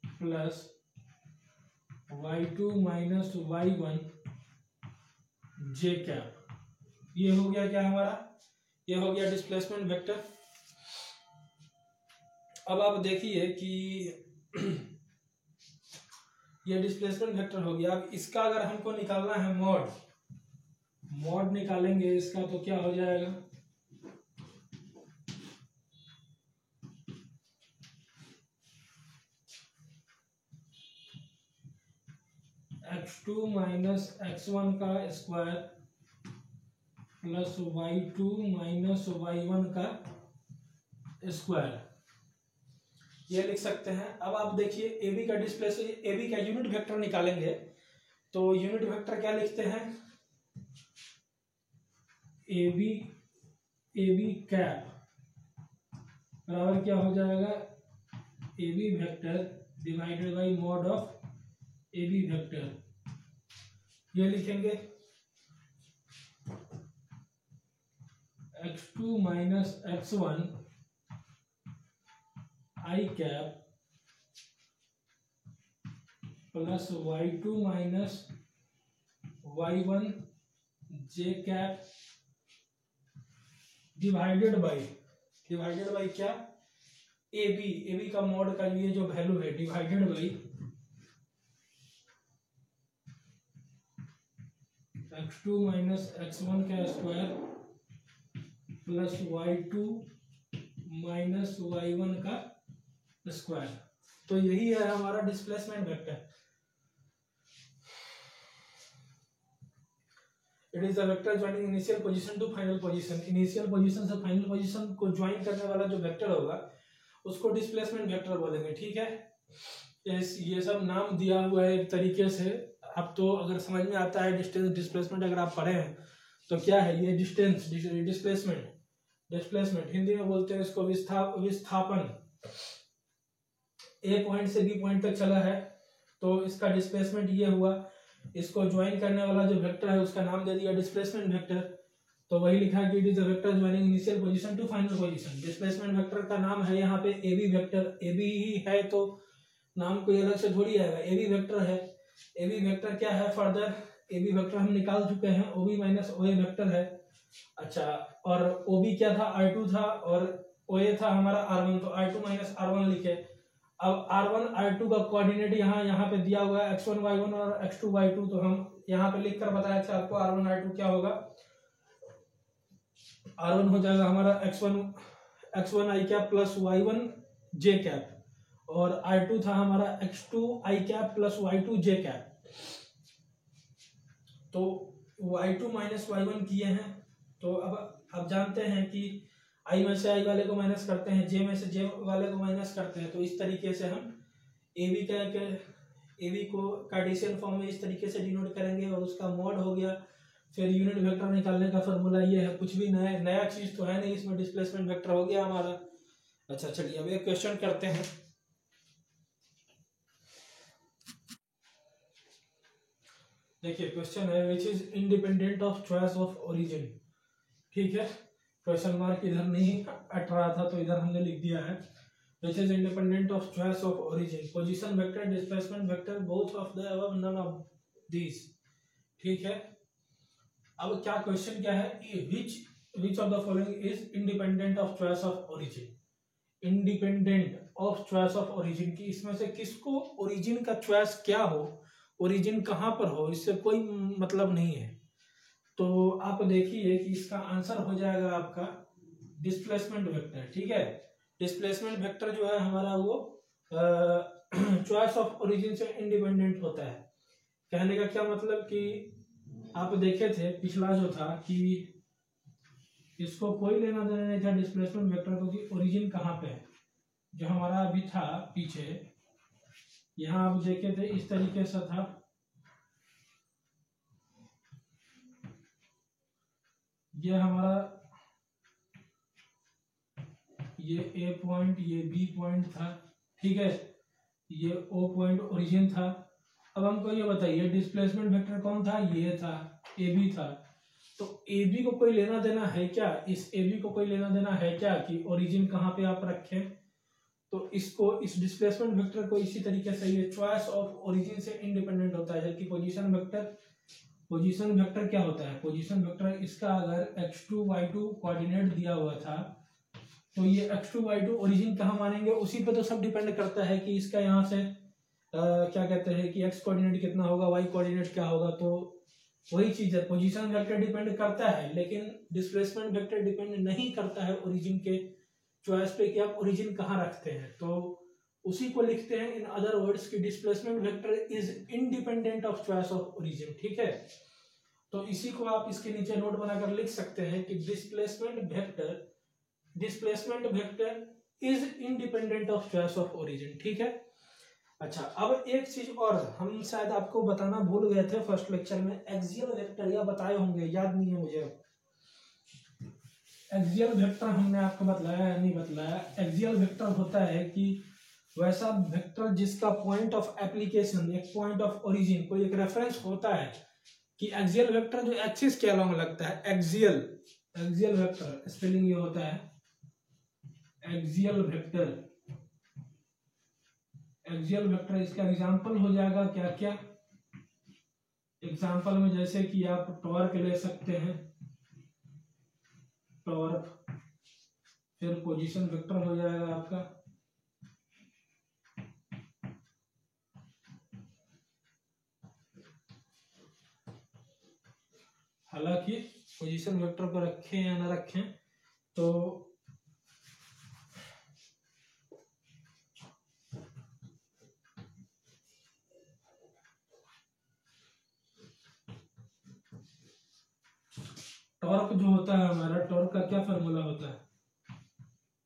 plus y2 minus y1 j cap. ये हो गया क्या हमारा, ये हो गया डिस्प्लेसमेंट वेक्टर। अब आप देखिए कि ये डिस्प्लेसमेंट वेक्टर हो गया। अब इसका अगर हमको निकालना है मॉड निकालेंगे इसका, तो क्या हो जाएगा, x2 माइनस x1 का square plus y2 minus y1 का स्क्वायर, ये लिख सकते हैं। अब आप देखिए AB का AB का यूनिट वेक्टर निकालेंगे, तो यूनिट वेक्टर क्या लिखते हैं, AB कैप बराबर क्या हो जाएगा, AB vector divided by mod of AB vector, ये लिखेंगे x2 minus x1 i cap plus y2 minus y1 j cap divided by क्या, AB का मॉड का ये जो वैल्यू है divided by x2 minus x1 का square plus y2 minus y1 का स्क्वायर। तो यही है हमारा displacement vector. It is the vector joining initial position to final position. Initial position से फाइनल पोजीशन को ज्वाइन करने वाला जो वेक्टर होगा उसको डिस्प्लेसमेंट वेक्टर बोलेंगे। ठीक है, ये सब नाम दिया हुआ है एक तरीके से। अब तो अगर समझ में आता है डिस्टेंस डिस्प्लेसमेंट अगर आप पढ़े हैं तो क्या है ये डिस्टेंस डिस्प्लेसमेंट हिंदी में बोलते हैं इसको विस्थापन। ए पॉइंट से बी पॉइंट तक चला है तो इसका डिस्प्लेसमेंट ये हुआ। इसको ज्वाइन करने वाला जो वेक्टर है उसका नाम दे दिया डिस्प्लेसमेंट वेक्टर। तो वही लिखा कि it is the vector joining initial position to final position. Displacement vector का नाम है यहाँ पे एबी वेक्टर। एबी ही है तो नाम कोई अलग से थोड़ी आएगा, एबी वेक्टर है। एबी वेक्टर क्या है, फर्दर एबी वेक्टर हम निकाल चुके हैं, ओबी माइनस ओए वेक्टर है। अच्छा, और ओबी क्या था, R2 था, और ओए था हमारा R1, तो R2 माइनस R1 लिखे। अब R1 R2 का कोऑर्डिनेट यहाँ पे दिया हुआ है x1 y1 और x2 y2, तो हम यहाँ पे लिख कर बताया था आपको R1 R2 क्या होगा। R1 हो जाएगा हमारा x1 i cap plus y1 j cap, और R2 था हमारा x2 i cap plus y2 j cap. तो y2 माइनस y1 किए हैं, तो अब जानते हैं कि i में से i वाले को माइनस करते हैं, j में से j वाले को माइनस करते हैं। तो इस तरीके से हम AB को कार्टेशियन फॉर्म में इस तरीके से डिनोट करेंगे, और उसका मॉड हो गया। फिर यूनिट वेक्टर निकालने का फॉर्मूला ये है, कुछ भी नया चीज तो है नहीं इसमें, डिस्प्लेसमेंट वेक्टर हो गया हमारा। अच्छा चलिए अब एक क्वेश्चन करते हैं। देखिए क्वेश्चन है which is independent of choice of origin. ठीक है, क्वेश्चन मार्क इधर नहीं अट रहा था तो इधर हमने लिख दिया है which is independent of choice of origin. Position vector, displacement vector, both of the above, none of these. ठीक है, अब क्या क्वेश्चन क्या है, which of the following is independent of choice of origin. Independent of choice of origin की इसमें से किसको ओरिजिन का चॉइस क्या हो, ओरिजिन कहां पर हो, इससे कोई मतलब नहीं है। तो आप देखिए कि इसका आंसर हो जाएगा आपका डिस्प्लेसमेंट वेक्टर। ठीक है, डिस्प्लेसमेंट वेक्टर जो है हमारा वो चॉइस ऑफ ओरिजिन से इंडिपेंडेंट होता है। कहने का क्या मतलब कि आप देखे थे पिछला जो था कि इसको कोई लेना देना नहीं था डिस्प्लेसमेंट वेक्टर को कि ओरिजिन कहाँ पे है। जो हमारा अभी था पीछे, यहाँ आप देखे थे इस तरीके से था, ये हमारा ये ए पॉइंट, ये बी पॉइंट था। ठीक है, ये ओ पॉइंट ओरिजिन था। अब हमको ये बताइए डिस्प्लेसमेंट वेक्टर कौन था, ये था, ए बी था। तो ए बी को कोई लेना देना है क्या, इस ए बी को कोई लेना देना है क्या कि ओरिजिन कहाँ पे आप रखें। तो इसको, इस डिस्प्लेसमेंट वेक्टर को इसी तरीके से ये चॉइस ऑफ ओरिजिन से इंडिपेंडेंट होता है, जबकि पोजीशन वेक्टर क्या होता है? पोजीशन वेक्टर इसका अगर x2 y2 कोऑर्डिनेट दिया हुआ था तो ये x2 y2 ओरिजिन कहाँ मानेंगे, उसी पे तो सब डिपेंड करता है कि इसका यहाँ से क्या कहते हैं कि x कोऑर्डिनेट कितना होगा, y कोऑर्डिनेट क्या होगा। तो वही चीज है, पोजीशन वेक्टर डिपेंड करता है लेकिन डिस्प्लेसमेंट वेक्टर डिपेंड नहीं करता है ओरिजिन के चॉइस पे कि आप ओरिजिन कहाँ रखते हैं। तो उसी को लिखते हैं इन अदर वर्ड्स कि displacement vector is independent of choice of origin. ठीक है, तो इसी को आप इसके नीचे नोट बनाकर लिख सकते हैं कि displacement vector is independent of choice of origin. ठीक है, अच्छा अब एक चीज और हम शायद आपको बताना भूल गए थे फर्स्ट लेक्चर में, एक्सियल वेक्टर, या बताए होंगे, याद नहीं है मुझे। एक्सियल वेक्टर हमने आपको बतलाया या नहीं बतलाया? एक्सियल वेक्टर होता है कि वैसा वेक्टर जिसका पॉइंट ऑफ एप्लीकेशन, एक पॉइंट ऑफ ओरिजिन, कोई एक रेफरेंस होता है कि एक्सियल वेक्टर जो एक्सिस के अलोंग लगता है, एक्सियल वेक्टर स्पेलिंग ये होता है एक्सियल वेक्टर। एक्सियल वेक्टर इसका एग्जांपल हो जाएगा क्या क्या? एग्जांपल में जैसे कि आप टॉर्क ले सकते हैं, टॉर्क, फिर पोजीशन वेक्टर हो जाएगा आपका, हालांकि पोजीशन वेक्टर को रखें या ना रखें तो टॉर्क जो होता है हमारा, टॉर्क का क्या फॉर्मूला होता है?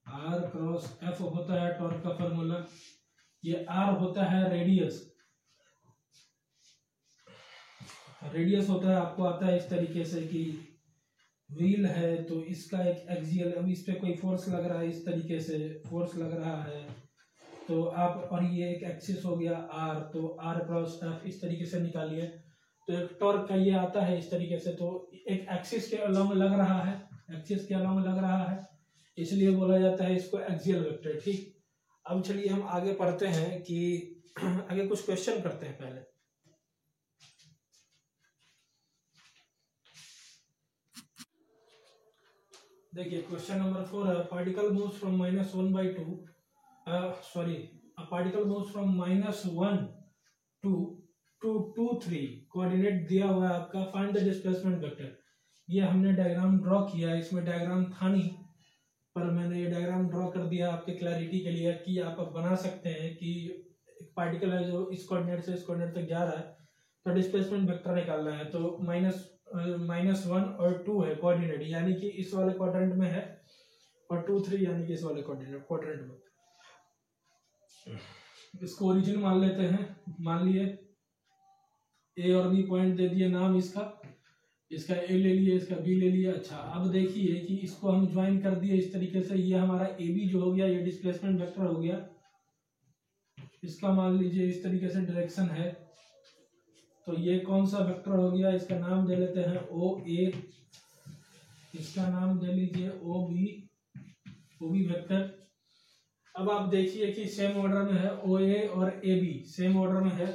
R क्रॉस F होता है टॉर्क का फॉर्मूला। ये R होता है रेडियस होता है, आपको आता है इस तरीके से कि व्हील है तो इसका एक एक्सियल, अब इस पे कोई फोर्स लग रहा है, इस तरीके से फोर्स लग रहा है तो आप, और ये एक एक्सिस हो गया R, तो R क्रॉस F इस तरीके से निकालिए। तो एक टॉर्क का ये आता है इस तरीके से, तो एक एक्सिस के अलोंग लग रहा है, इसलिए बोला जाता है इसको एक्सियल वेक्टर। ठीक, अब चलिए हम आगे पढ़ते हैं कि आगे कुछ क्वेश्चन करते हैं पहले। देखिए क्वेश्चन नंबर 4 है, particle moves from -1/2 particle moves from -1 to 2 to 3 coordinate दिया हुआ है आपका, फाइंड द डिस्प्लेसमेंट वेक्टर। ये हमने डायग्राम ड्रॉ किया है, इसमें डायग्राम था नहीं पर मैंने ये डायग्राम ड्रॉ कर दिया आपके क्लैरिटी के लिए कि आप बना सकते हैं कि एक पार्टिकल है जो इस कोऑर्डिनेट से इस कोऑर्डिनेट तक जा रहा है तो डिस्प्लेसमेंट वेक्टर निकालना है। तो -1 और 2 है कोऑर्डिनेट, यानी कि इस वाले क्वाड्रेंट में है, और 2 3 यानी कि इस वाले क्वाड्रेंट में। इसको ओरिजिन मान लेते हैं, मान लिए ए और बी पॉइंट दे दिए नाम इसका ए ले लिए, इसका बी ले लिया। अच्छा अब देखिए कि इसको हम ज्वाइन कर दिए इस तरीके से, ये हमारा ए बी जो हो गया ये डिस्प्लेसमेंट वेक्टर हो गया, इसका मान लीजिए इस तरीके से डायरेक्शन है, तो ये कौन सा वेक्टर हो गया, इसका नाम दे लेते हैं ओ ए, इसका नाम दे लीजिए ओ बी वेक्टर। अब आप देखिए कि सेम ऑर्डर में है, ओ ए और ए बी सेम ऑर्डर में है,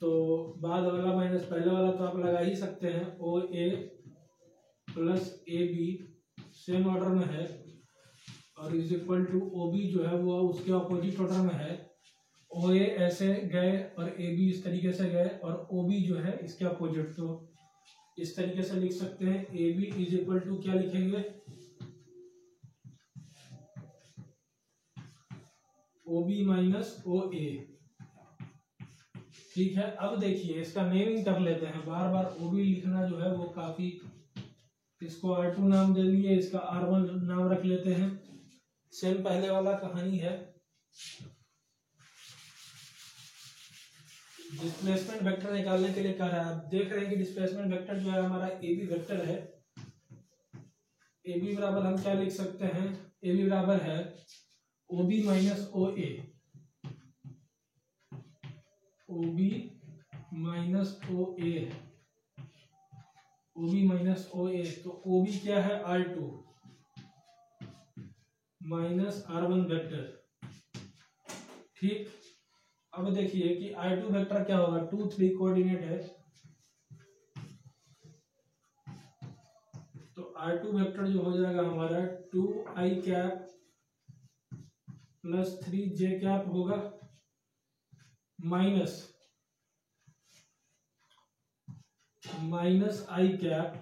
तो बाद वाला माइनस पहले वाला तो आप लगा ही सकते हैं, O A plus A B same order में है, और is equal to O B जो है वो उसके ऑपोजिट ऑर्डर में है। ओ ए ऐसे गए और ए बी इस तरीके से गए, और ओ बी जो है इसके अपोजिट, तो इस तरीके से लिख सकते हैं A B is equal to क्या लिखेंगे, ओ बी माइनस ओ ए। ठीक है, अब देखिए इसका नेमिंग कर लेते हैं, बार बार ओ बी लिखना जो है वो काफी, इसको R2 नाम दे लिए, इसका R1 नाम रख लेते हैं, सेम पहले वाला कहानी है। डिस्प्लेसमेंट वेक्टर निकालने के लिए कह रहा है, आप देख रहे हैं कि डिस्प्लेसमेंट वेक्टर जो है हमारा ए बी वेक्टर है, ए बी बराबर हम क्या लिख सकते हैं, ए बी बराबर है ओ बी माइनस ओ ए, ओ बी माइनस ओ ए, ओ बी माइनस ओ ए, तो ओ बी क्या है R2 माइनस R1 वेक्टर, ठीक, अब देखिए कि I2 वेक्टर क्या होगा, 2 3 कोऑर्डिनेट है, तो I2 वेक्टर जो हो जाएगा हमारा 2i cap plus 3j cap होगा माइनस आई कैप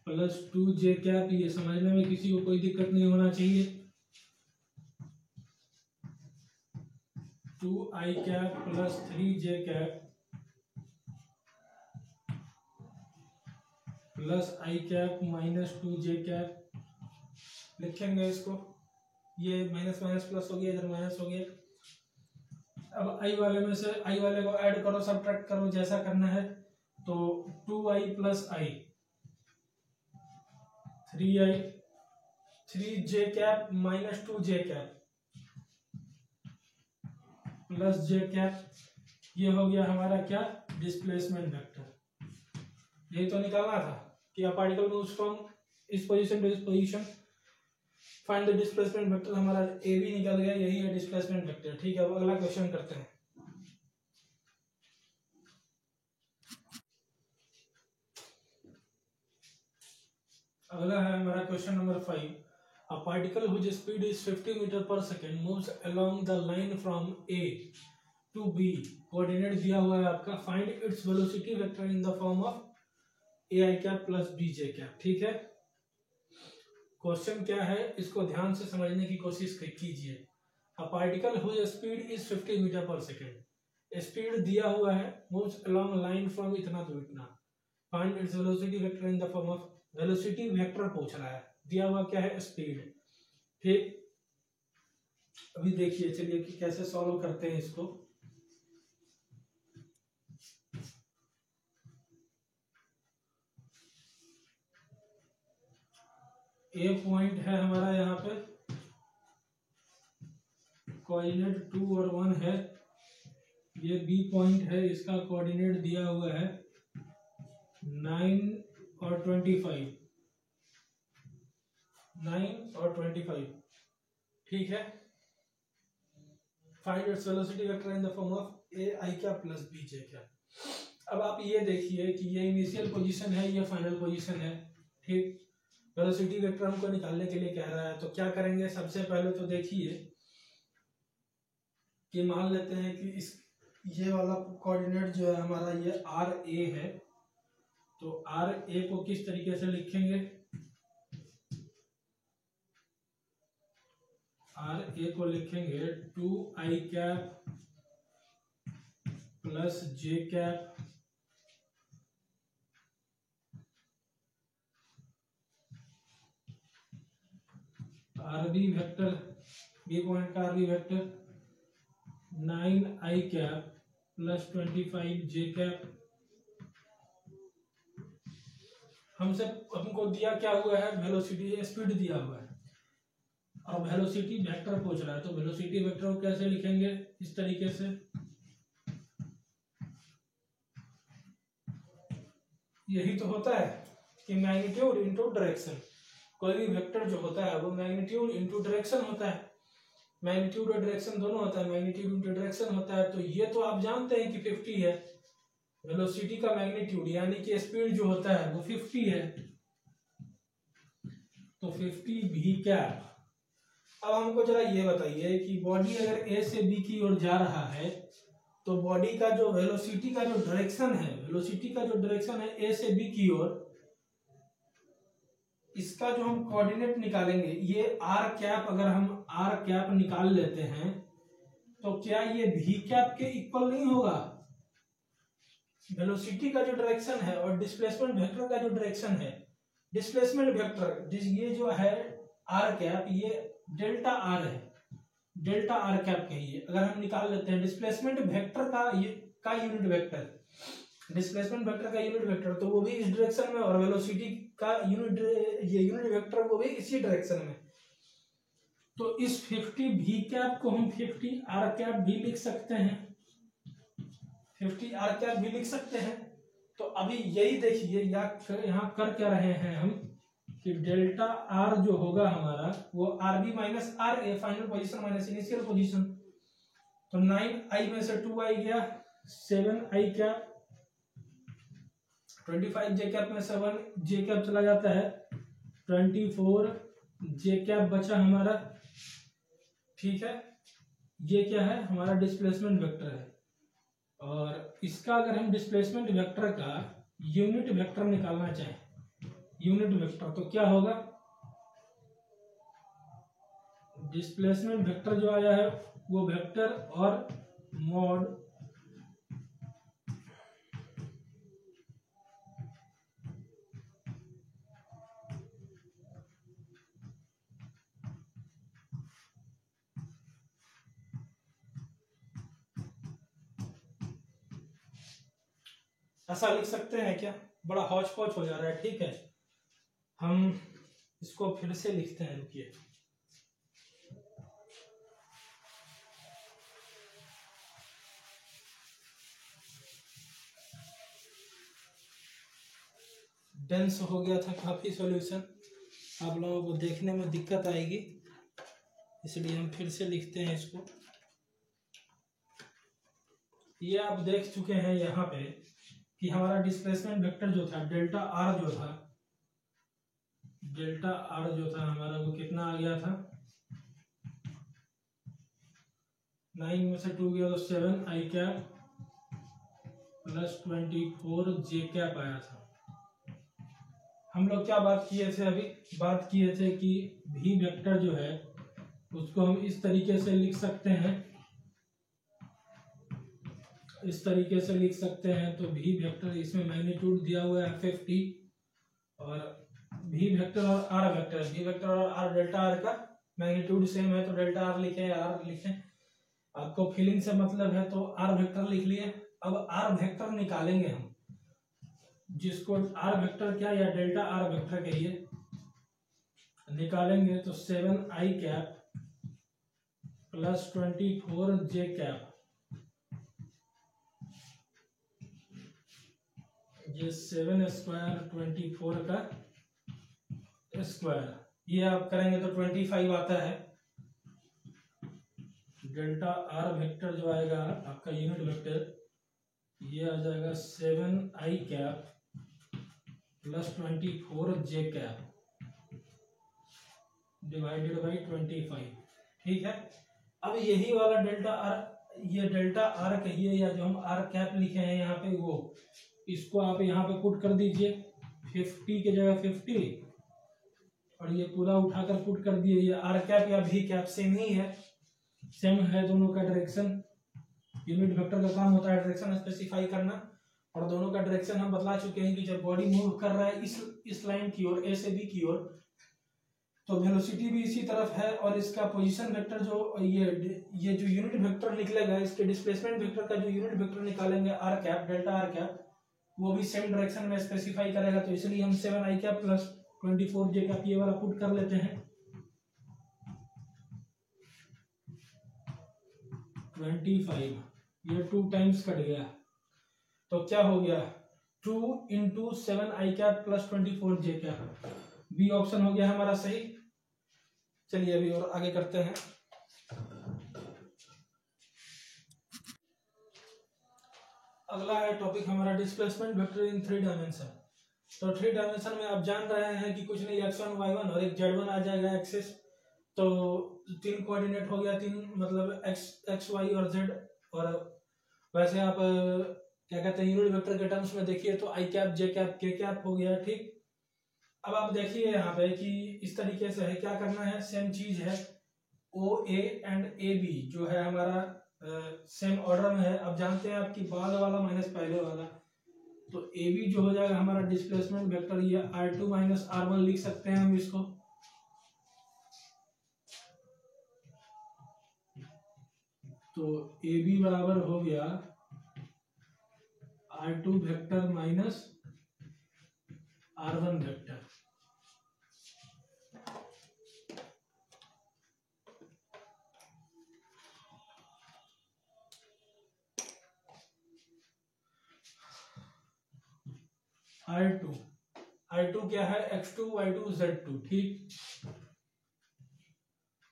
प्लस 2j कैप। ये समझने में किसी को कोई दिक्कत नहीं होना चाहिए। 2i cap plus 3j cap plus i cap minus 2j cap लिखेंगे इसको। ये माइनस माइनस प्लस हो गया, इधर माइनस हो गया। अब आई वाले में से आई वाले को ऐड करो, सब्ट्रैक्ट करो, जैसा करना है। तो 2i प्लस आई 3i 3j cap minus 2j cap plus j cap, ये हो गया हमारा क्या, डिस्प्लेसमेंट वेक्टर। यही तो निकालना था कि a particle moves from इस पोजीशन टू इस position, find the displacement vector. हमारा ए भी निकल गया, यही है डिस्प्लेसमेंट वेक्टर। ठीक है, अब अगला क्वेश्चन करते हैं। अगला है हमारा question number 5। A particle whose speed is 50 metre per second moves along the line from A to B। Coordinate दिया हुआ है आपका, find its velocity vector in the form of ai cap plus bj cap. ठीक है, क्वेश्चन क्या है इसको ध्यान से समझने की कोशिश कीजिए। A particle whose speed is 50 metre per second, speed दिया हुआ है, moves along line from इतना to इतना, find its velocity vector in the form of, velocity vector पूछ रहा है, दिया हुआ क्या है, स्पीड। ठीक, अभी देखिए चलिए कि कैसे सॉल्व करते हैं इसको। ए पॉइंट है हमारा यहाँ पे, कोऑर्डिनेट 2 और 1 है। ये बी पॉइंट है, इसका कोऑर्डिनेट दिया हुआ है 9 और 25, 9 और 25। ठीक है, find its velocity vector in the form of A i क्या प्लस बी जे क्या। अब आप ये देखिए कि ये इनिशियल पोजीशन है, ये फाइनल पोजीशन है। ठीक, वेलोसिटी वेक्टर हमको निकालने के लिए कह रहा है, तो क्या करेंगे, सबसे पहले तो देखिए कि मान लेते हैं कि इस ये वाला कोऑर्डिनेट जो है हमारा ये आर ए है, तो आर ए को किस तरीके से लिखेंगे, आर ए को लिखेंगे 2i cap plus j cap R B vector, B point का R B vector 9i cap plus 25j cap. हमको दिया क्या हुआ है, वेलोसिटी, स्पीड दिया हुआ है, और वेलोसिटी वेक्टर पूछ रहा है, तो वेलोसिटी वेक्टर को कैसे लिखेंगे, इस तरीके से। यही तो होता है कि मैग्नीट्यूड इनटू डायरेक्शन, कोई भी वेक्टर जो होता है वो मैग्नीट्यूड इनटू डायरेक्शन होता है, मैग्नीट्यूड और डायरेक्शन दोनों होता है, मैग्नीट्यूड इनटू डायरेक्शन होता है। तो ये तो आप जानते हैं कि 50 है वेलोसिटी का मैग्नीट्यूड, यानी कि स्पीड जो होता है वो 50 है, तो 50 भी कैप। अब हमको जरा ये बताइए कि बॉडी अगर ए से बी की ओर जा रहा है, तो बॉडी का जो वेलोसिटी का जो डायरेक्शन है, वेलोसिटी का जो डायरेक्शन है ए से बी की ओर, इसका जो हम कोऑर्डिनेट निकालेंगे, ये आर कैप, अगर हम आर कैप निकाल लेते हैं तो क्या ये भी कैप के इक्वल नहीं होगा। वेलोसिटी का जो डायरेक्शन है और डिस्प्लेसमेंट वेक्टर का जो डायरेक्शन है, डिस्प्लेसमेंट वेक्टर ये जो है आर कैप, ये डेल्टा आर है, डेल्टा आर कैप कहिए। अगर हम निकाल लेते हैं डिस्प्लेसमेंट वेक्टर का यूनिट वेक्टर, डिस्प्लेसमेंट वेक्टर का यूनिट वेक्टर, तो वो भी इस डायरेक्शन में, और वेलोसिटी का यूनिट वेक्टर वो भी इसी डायरेक्शन में। तो इस 50 भी कैप को हम 50 आर कैप भी लिख सकते हैं, 50 आर कैप भी लिख सकते हैं। तो अभी यही देखिए यहाँ कर क्या रहे हैं हम कि डेल्टा आर जो होगा हमारा वो r B minus r A, final position minus initial position, तो 9i में से 2i गया, 7i कैप, 25 जे कैप में 7 जे कैप चला जाता है, 24 जे कैप बचा हमारा। ठीक है, ये क्या है, हमारा डिस्प्लेसमेंट वेक्टर है। और इसका अगर हम डिस्प्लेसमेंट वेक्टर का यूनिट वेक्टर निकालना चाहें, यूनिट वेक्टर, तो क्या होगा, डिस्प्लेसमेंट वेक्टर जो आया है वो वेक्टर और मॉड ऐसा लिख सकते हैं क्या, बड़ा हौच पौच हो जा रहा है। ठीक है, हम इसको फिर से लिखते हैं, रुकिए। डेंस हो गया था काफी सॉल्यूशन, आप लोगों को देखने में दिक्कत आएगी, इसलिए हम फिर से लिखते हैं इसको। ये आप देख चुके हैं यहाँ पे कि हमारा डिस्प्लेसमेंट वेक्टर जो था डेल्टा आर जो था, डेल्टा आर जो था हमारा वो कितना आ गया था, 9 में से 2 गया तो 7i कैप प्लस 24 जे कैप आया था। हम लोग क्या बात किए थे, अभी बात किए थे कि भी वेक्टर जो है उसको हम इस तरीके से लिख सकते हैं, इस तरीके से लिख सकते हैं। तो भी वेक्टर, इसमें मैग्नीट्यूड दिया हुआ है 50, और भी वेक्टर और आर वेक्टर, भी वेक्टर और आर, डेल्टा आर का मैग्नीट्यूड सेम है तो डेल्टा आर लिखें, आर लिखें। आपको फीलिंग से मतलब है तो आर वेक्टर लिख लिए। अब आर वेक्टर निकालेंगे हम, जिसको आर वेक्टर क्या या डेल्टा आर वेक्टर कहिए, निकालेंगे तो 7i कैप प्लस 24 जे कैप, ये 7 स्क्वायर 24 का स्क्वायर, ये आप करेंगे तो 25 आता है। डेल्टा आर वेक्टर जो आएगा आपका यूनिट वेक्टर, ये आ जाएगा 7i cap plus 24 J cap divided by 25। ठीक है, अब यही वाला डेल्टा आर, ये डेल्टा आर कहिए या जो हम आर कैप लिखे हैं यहाँ पे, वो इसको आप यहाँ पे पुट कर दीजिए, 50 की जगह 50, और ये पूरा उठाकर पुट कर दिए। ये आर कैप या भी कैप सेम ही है, सेम है दोनों का डायरेक्शन। यूनिट वेक्टर का काम होता है डायरेक्शन स्पेसिफाई करना, और दोनों का डायरेक्शन हम बतला चुके हैं कि जब बॉडी मूव कर रहा है इस लाइन की ओर, ए से बी की ओर, तो वेलोसिटी भी इसी तरफ है, और इसका पोजीशन वेक्टर जो ये जो यूनिट वेक्टर निकलेगा, इसके डिस्प्लेसमेंट वेक्टर का जो यूनिट वेक्टर निकालेंगे r cap, delta r cap, वो भी सेम डायरेक्शन में स्पेसिफाई करेगा। तो इसलिए हम 7i कैप प्लस 24 जे कैप ये वाला पुट कर लेते हैं। 25, ये 2 टाइम्स कट गया, तो क्या हो गया, 2 इंटू 7i कैप प्लस 24 जे कैप, बी ऑप्शन हो गया हमारा सही। चलिए अभी और आगे करते हैं। अगला है टॉपिक हमारा डिस्प्लेसमेंट वेक्टर इन 3 डायमेंशन। तो 3 डायमेंशन में आप जान रहे हैं कि कुछ नहीं, x1 y1 और एक z1 आ जाएगा एक्सिस। तो 3 कोऑर्डिनेट हो गया, 3 मतलब x y और z। और वैसे आप क्या कहते हैं, यूनिट वेक्टर के टर्म्स में देखिए तो i कैप जे कैप के कैप हो गया। ठीक, अब आप देखिए यहाँ पे कि इस तरीके से है, क्या करना है, सेम चीज है, ओ ए एंड ए बी जो है हमारा सेम ऑर्डर में है। अब जानते हैं आपकी बाद वाला माइनस पहले वाला, तो ए बी जो हो जाएगा हमारा डिस्प्लेसमेंट वेक्टर, ये r2 माइनस r1 लिख सकते हैं हम इसको। तो ए बी बराबर हो गया r2 vector minus r1 vector. I2 क्या है, x2 y2 z2। ठीक,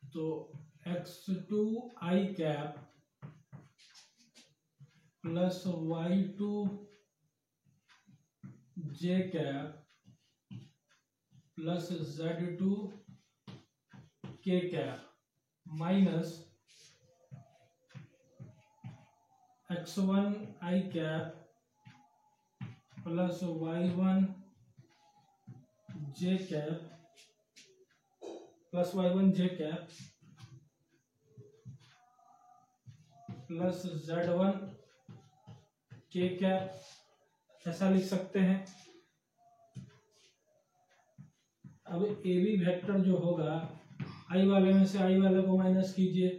तो x2 i cap plus y2 j cap plus z2 k cap minus x1 i cap plus y1 j cap plus y1 j cap plus z1 k cap, ऐसा लिख सकते हैं। अब ए बी वेक्टर जो होगा, आई वाले में से आई वाले को माइनस कीजिए,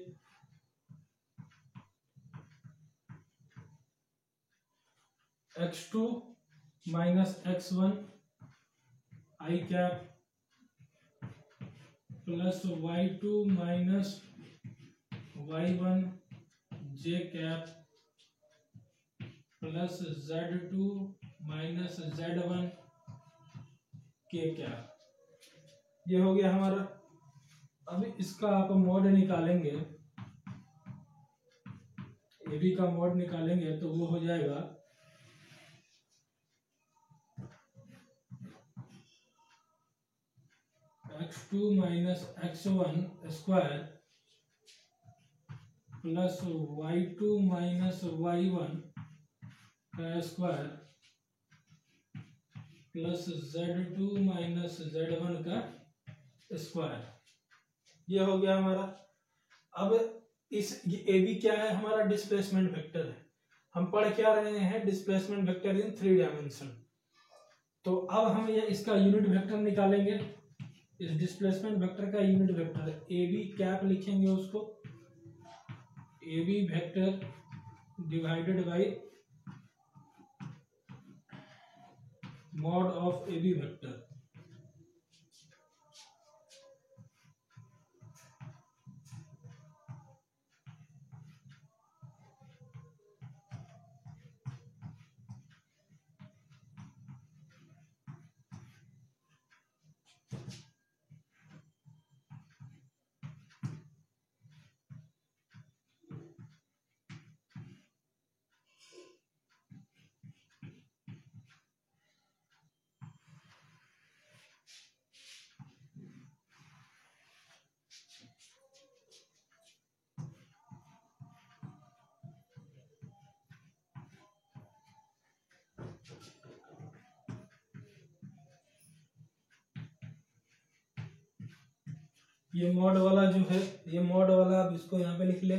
x2 minus x1 i cap plus y2 minus y1 j cap plus z2 minus z1 k cap. ये हो गया हमारा। अब इसका आप मॉड निकालेंगे, ए बी का मॉड निकालेंगे तो वो हो जाएगा x2 minus x1 square plus y2 minus y1 का square plus z2 minus z1 का स्क्वायर। ये हो गया हमारा। अब इस ए बी क्या है, हमारा डिस्प्लेसमेंट वेक्टर है। हम पढ़ क्या रहे हैं, डिस्प्लेसमेंट वेक्टर इन 3 डायमेंशन। तो अब हम ये इसका यूनिट वेक्टर निकालेंगे। इस डिस्प्लेसमेंट वेक्टर का unit vector A B cap लिखेंगे, उसको A B vector divided by mod of A B vector. ये मॉड वाला जो है, ये मॉड वाला आप इसको यहाँ पे लिख ले।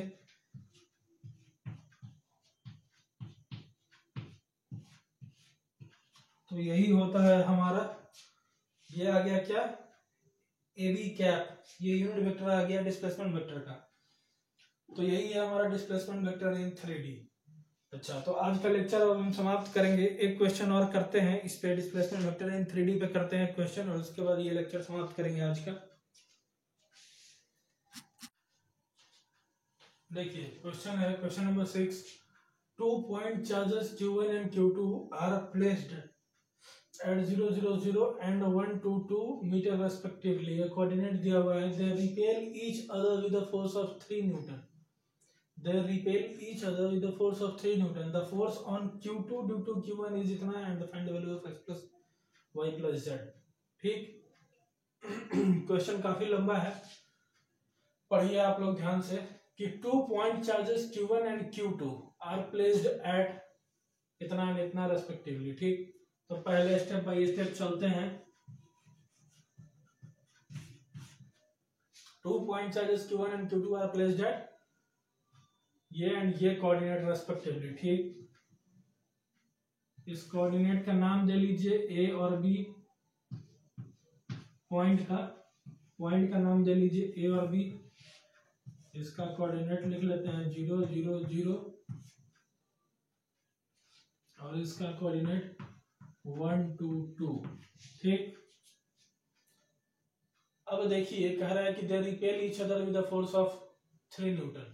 तो यही होता है हमारा। ये आ गया क्या, ए बी कैप, ये यूनिट वेक्टर आ गया डिस्प्लेसमेंट वेक्टर का। तो यही है हमारा डिस्प्लेसमेंट वेक्टर इन 3D। अच्छा, तो आज का लेक्चर अब हम समाप्त करेंगे। एक क्वेश्चन और करते हैं इस पे, डिस्प्लेसमेंट वेक्टर इन 3D पे करते हैं क्वेश्चन, और उसके बाद ये लेक्चर समाप्त करेंगे आज का। देखिए क्वेश्चन है, question number 6। 2 point charges Q1 and Q2 are placed at 0, 0, 0 and 1, 2, 2 meter respectively. A coordinate given, they repel each other with the force of 3 Newton. They repel each other with the force of 3 Newton. The force on Q2 due to Q1 is इतना, and the find the value of x plus y plus z। ठीक, क्वेश्चन काफी लंबा है, पढ़िए आप लोग ध्यान से कि 2 point charges Q1 and Q2 are placed at इतना and इतना रेस्पेक्टिवली। ठीक, तो पहले स्टेप बाय स्टेप चलते हैं। 2 point charges Q1 and Q2 are placed at ये एंड ये कोऑर्डिनेट रेस्पेक्टिवली। ठीक, इस कोऑर्डिनेट का नाम दे लीजिए ए और बी, पॉइंट का नाम दे लीजिए ए और बी। इसका कोऑर्डिनेट लिख लेते हैं 0, 0, 0 और इसका कोऑर्डिनेट 1, 2, 2। ठीक, अब देखिए कह रहा है कि they repel each other with the force of 3 Newton.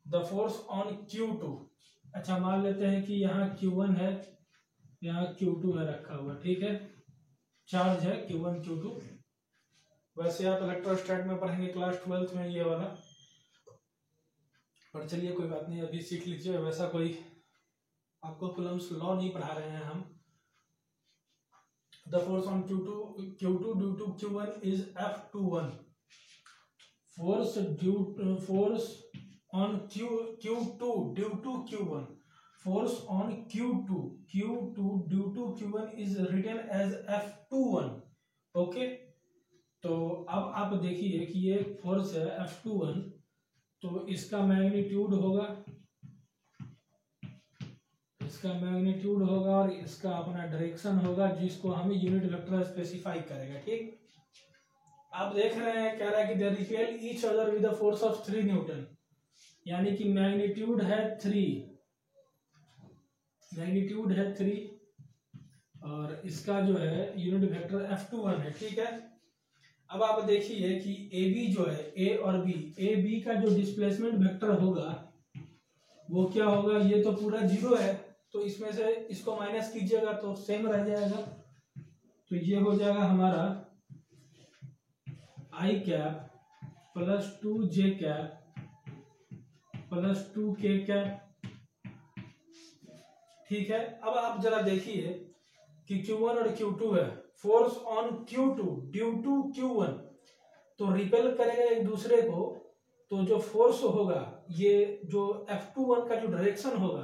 The force on Q2, अच्छा मान लेते हैं कि यहाँ Q1 है, यहाँ Q2 है रखा हुआ। ठीक है, चार्ज है Q1 Q2। वैसे आप इलेक्ट्रोस्टैट में पढ़ेंगे क्लास 12th में ये वाला, पर चलिए कोई बात नहीं, अभी सीख लीजिए। वैसा कोई आपको कूलम्ब्स लॉ नहीं पढ़ा रहे हैं हम। The force on Q2 due to Q1 is F21। Force on Q2 due to Q1, force on Q2 due to Q1 is written as F21। Okay, तो अब आप देखिए कि ये फोर्स है F21, तो इसका मैग्नीट्यूड होगा, और इसका अपना डायरेक्शन होगा, जिसको हम यूनिट वेक्टर स्पेसिफाई करेगा। ठीक, आप देख रहे हैं, कह रहा है कि they repel each other with the force of 3 Newton, यानी कि मैग्नीट्यूड है 3 और इसका जो है यूनिट वेक्टर F21 है। ठीक है, अब आप देखिए कि AB जो है, A और B का जो डिस्प्लेसमेंट वेक्टर होगा वो क्या होगा, ये तो पूरा 0 है, तो इसमें से इसको माइनस कीजिएगा तो सेम रह जाएगा, तो ये हो जाएगा हमारा I cap plus 2J cap plus 2K cap. ठीक है, अब आप जरा देखिए कि Q1 और Q2 है, force on Q2 due to Q1, तो रिपेल करेगा एक दूसरे को, तो जो फोर्स होगा, ये जो F21 का जो डायरेक्शन होगा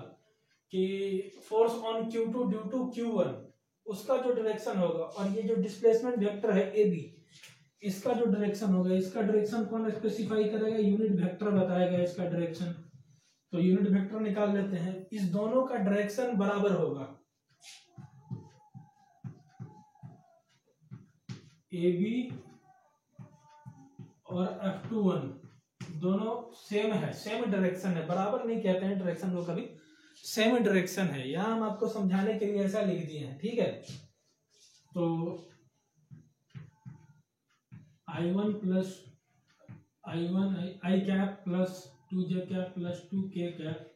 कि force on Q2 due to Q1, उसका जो डायरेक्शन होगा, और ये जो डिस्प्लेसमेंट वेक्टर है AB, इसका जो डायरेक्शन होगा, इसका डायरेक्शन कौन स्पेसिफाई करेगा, यूनिट वेक्टर बताएगा इसका डायरेक्शन। तो यूनिट वेक्टर निकाल लेते हैं, इस दोनों का डायरेक्शन बराबर होगा, AB और F21 दोनों सेम है, सेम डायरेक्शन है, बराबर नहीं कहते हैं डायरेक्शन को कभी, सेम डायरेक्शन है। यहां हम आपको समझाने के लिए ऐसा लिख दिए हैं। ठीक है, तो I1 plus I cap plus 2J cap plus 2K cap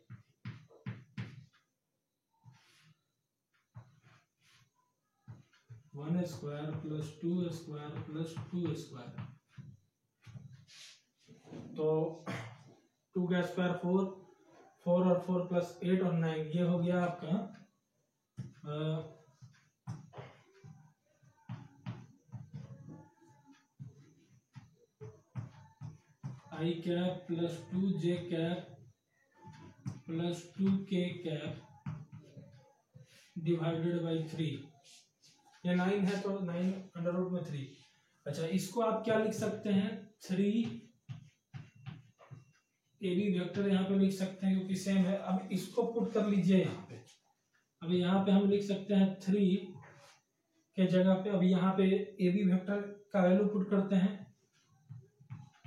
one square plus 2 square plus 2 square, तो 2 का स्क्वायर 4 और 4 प्लस 8 और 9, ये हो गया आपका I cap plus 2J cap plus 2K cap divided by 3, ये 9 है तो 9 अंडर रूट में 3। अच्छा, इसको आप क्या लिख सकते हैं, 3 AB वेक्टर यहाँ पे लिख सकते हैं क्योंकि सेम है। अब इसको पुट कर लीजिए यहाँ पे, अब यहाँ पे हम लिख सकते हैं 3 के जगह पे, अब यहाँ पे AB वेक्टर का वैल्यू पुट करते हैं,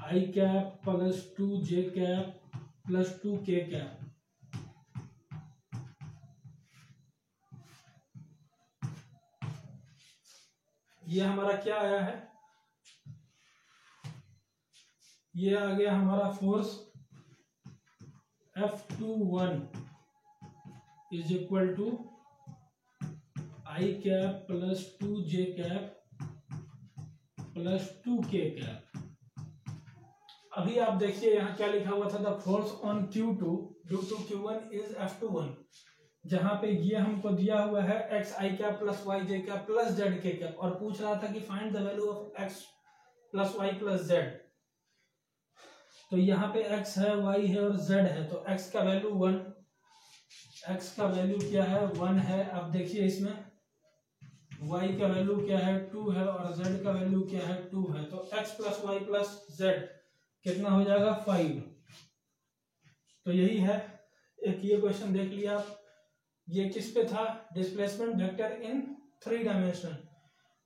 I cap plus 2J cap plus 2K cap, ये हमारा क्या आया है, ये आ गया हमारा force F21 is equal to I cap plus 2J cap plus 2K cap. अभी आप देखिए यहाँ क्या लिखा हुआ था, the force on Q2 due to Q1 is F21, जहां पे ये हमको दिया हुआ है XI cap plus YJ cap plus ZK cap, और पूछ रहा था कि find the value of X plus Y plus Z। तो यहाँ पे X है, Y है और Z है, तो X का वैल्यू 1, X का वैल्यू क्या है 1 है। अब देखिए इसमें Y का वैल्यू क्या है 2 है और Z का वैल्यू क्या है 2 है, तो X plus Y plus Z कितना हो जाएगा 5। तो यही है, एक ये क्वेश्चन देख लिया आप, ये किस पे था, डिस्प्लेसमेंट वेक्टर इन 3 डायमेंशन,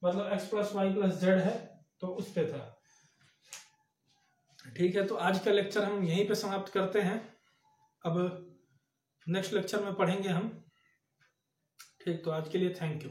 मतलब x plus y plus z है, तो उस पे था। ठीक है, तो आज का लेक्चर हम यहीं पे समाप्त करते हैं, अब नेक्स्ट लेक्चर में पढ़ेंगे हम। ठीक, तो आज के लिए थैंक यू।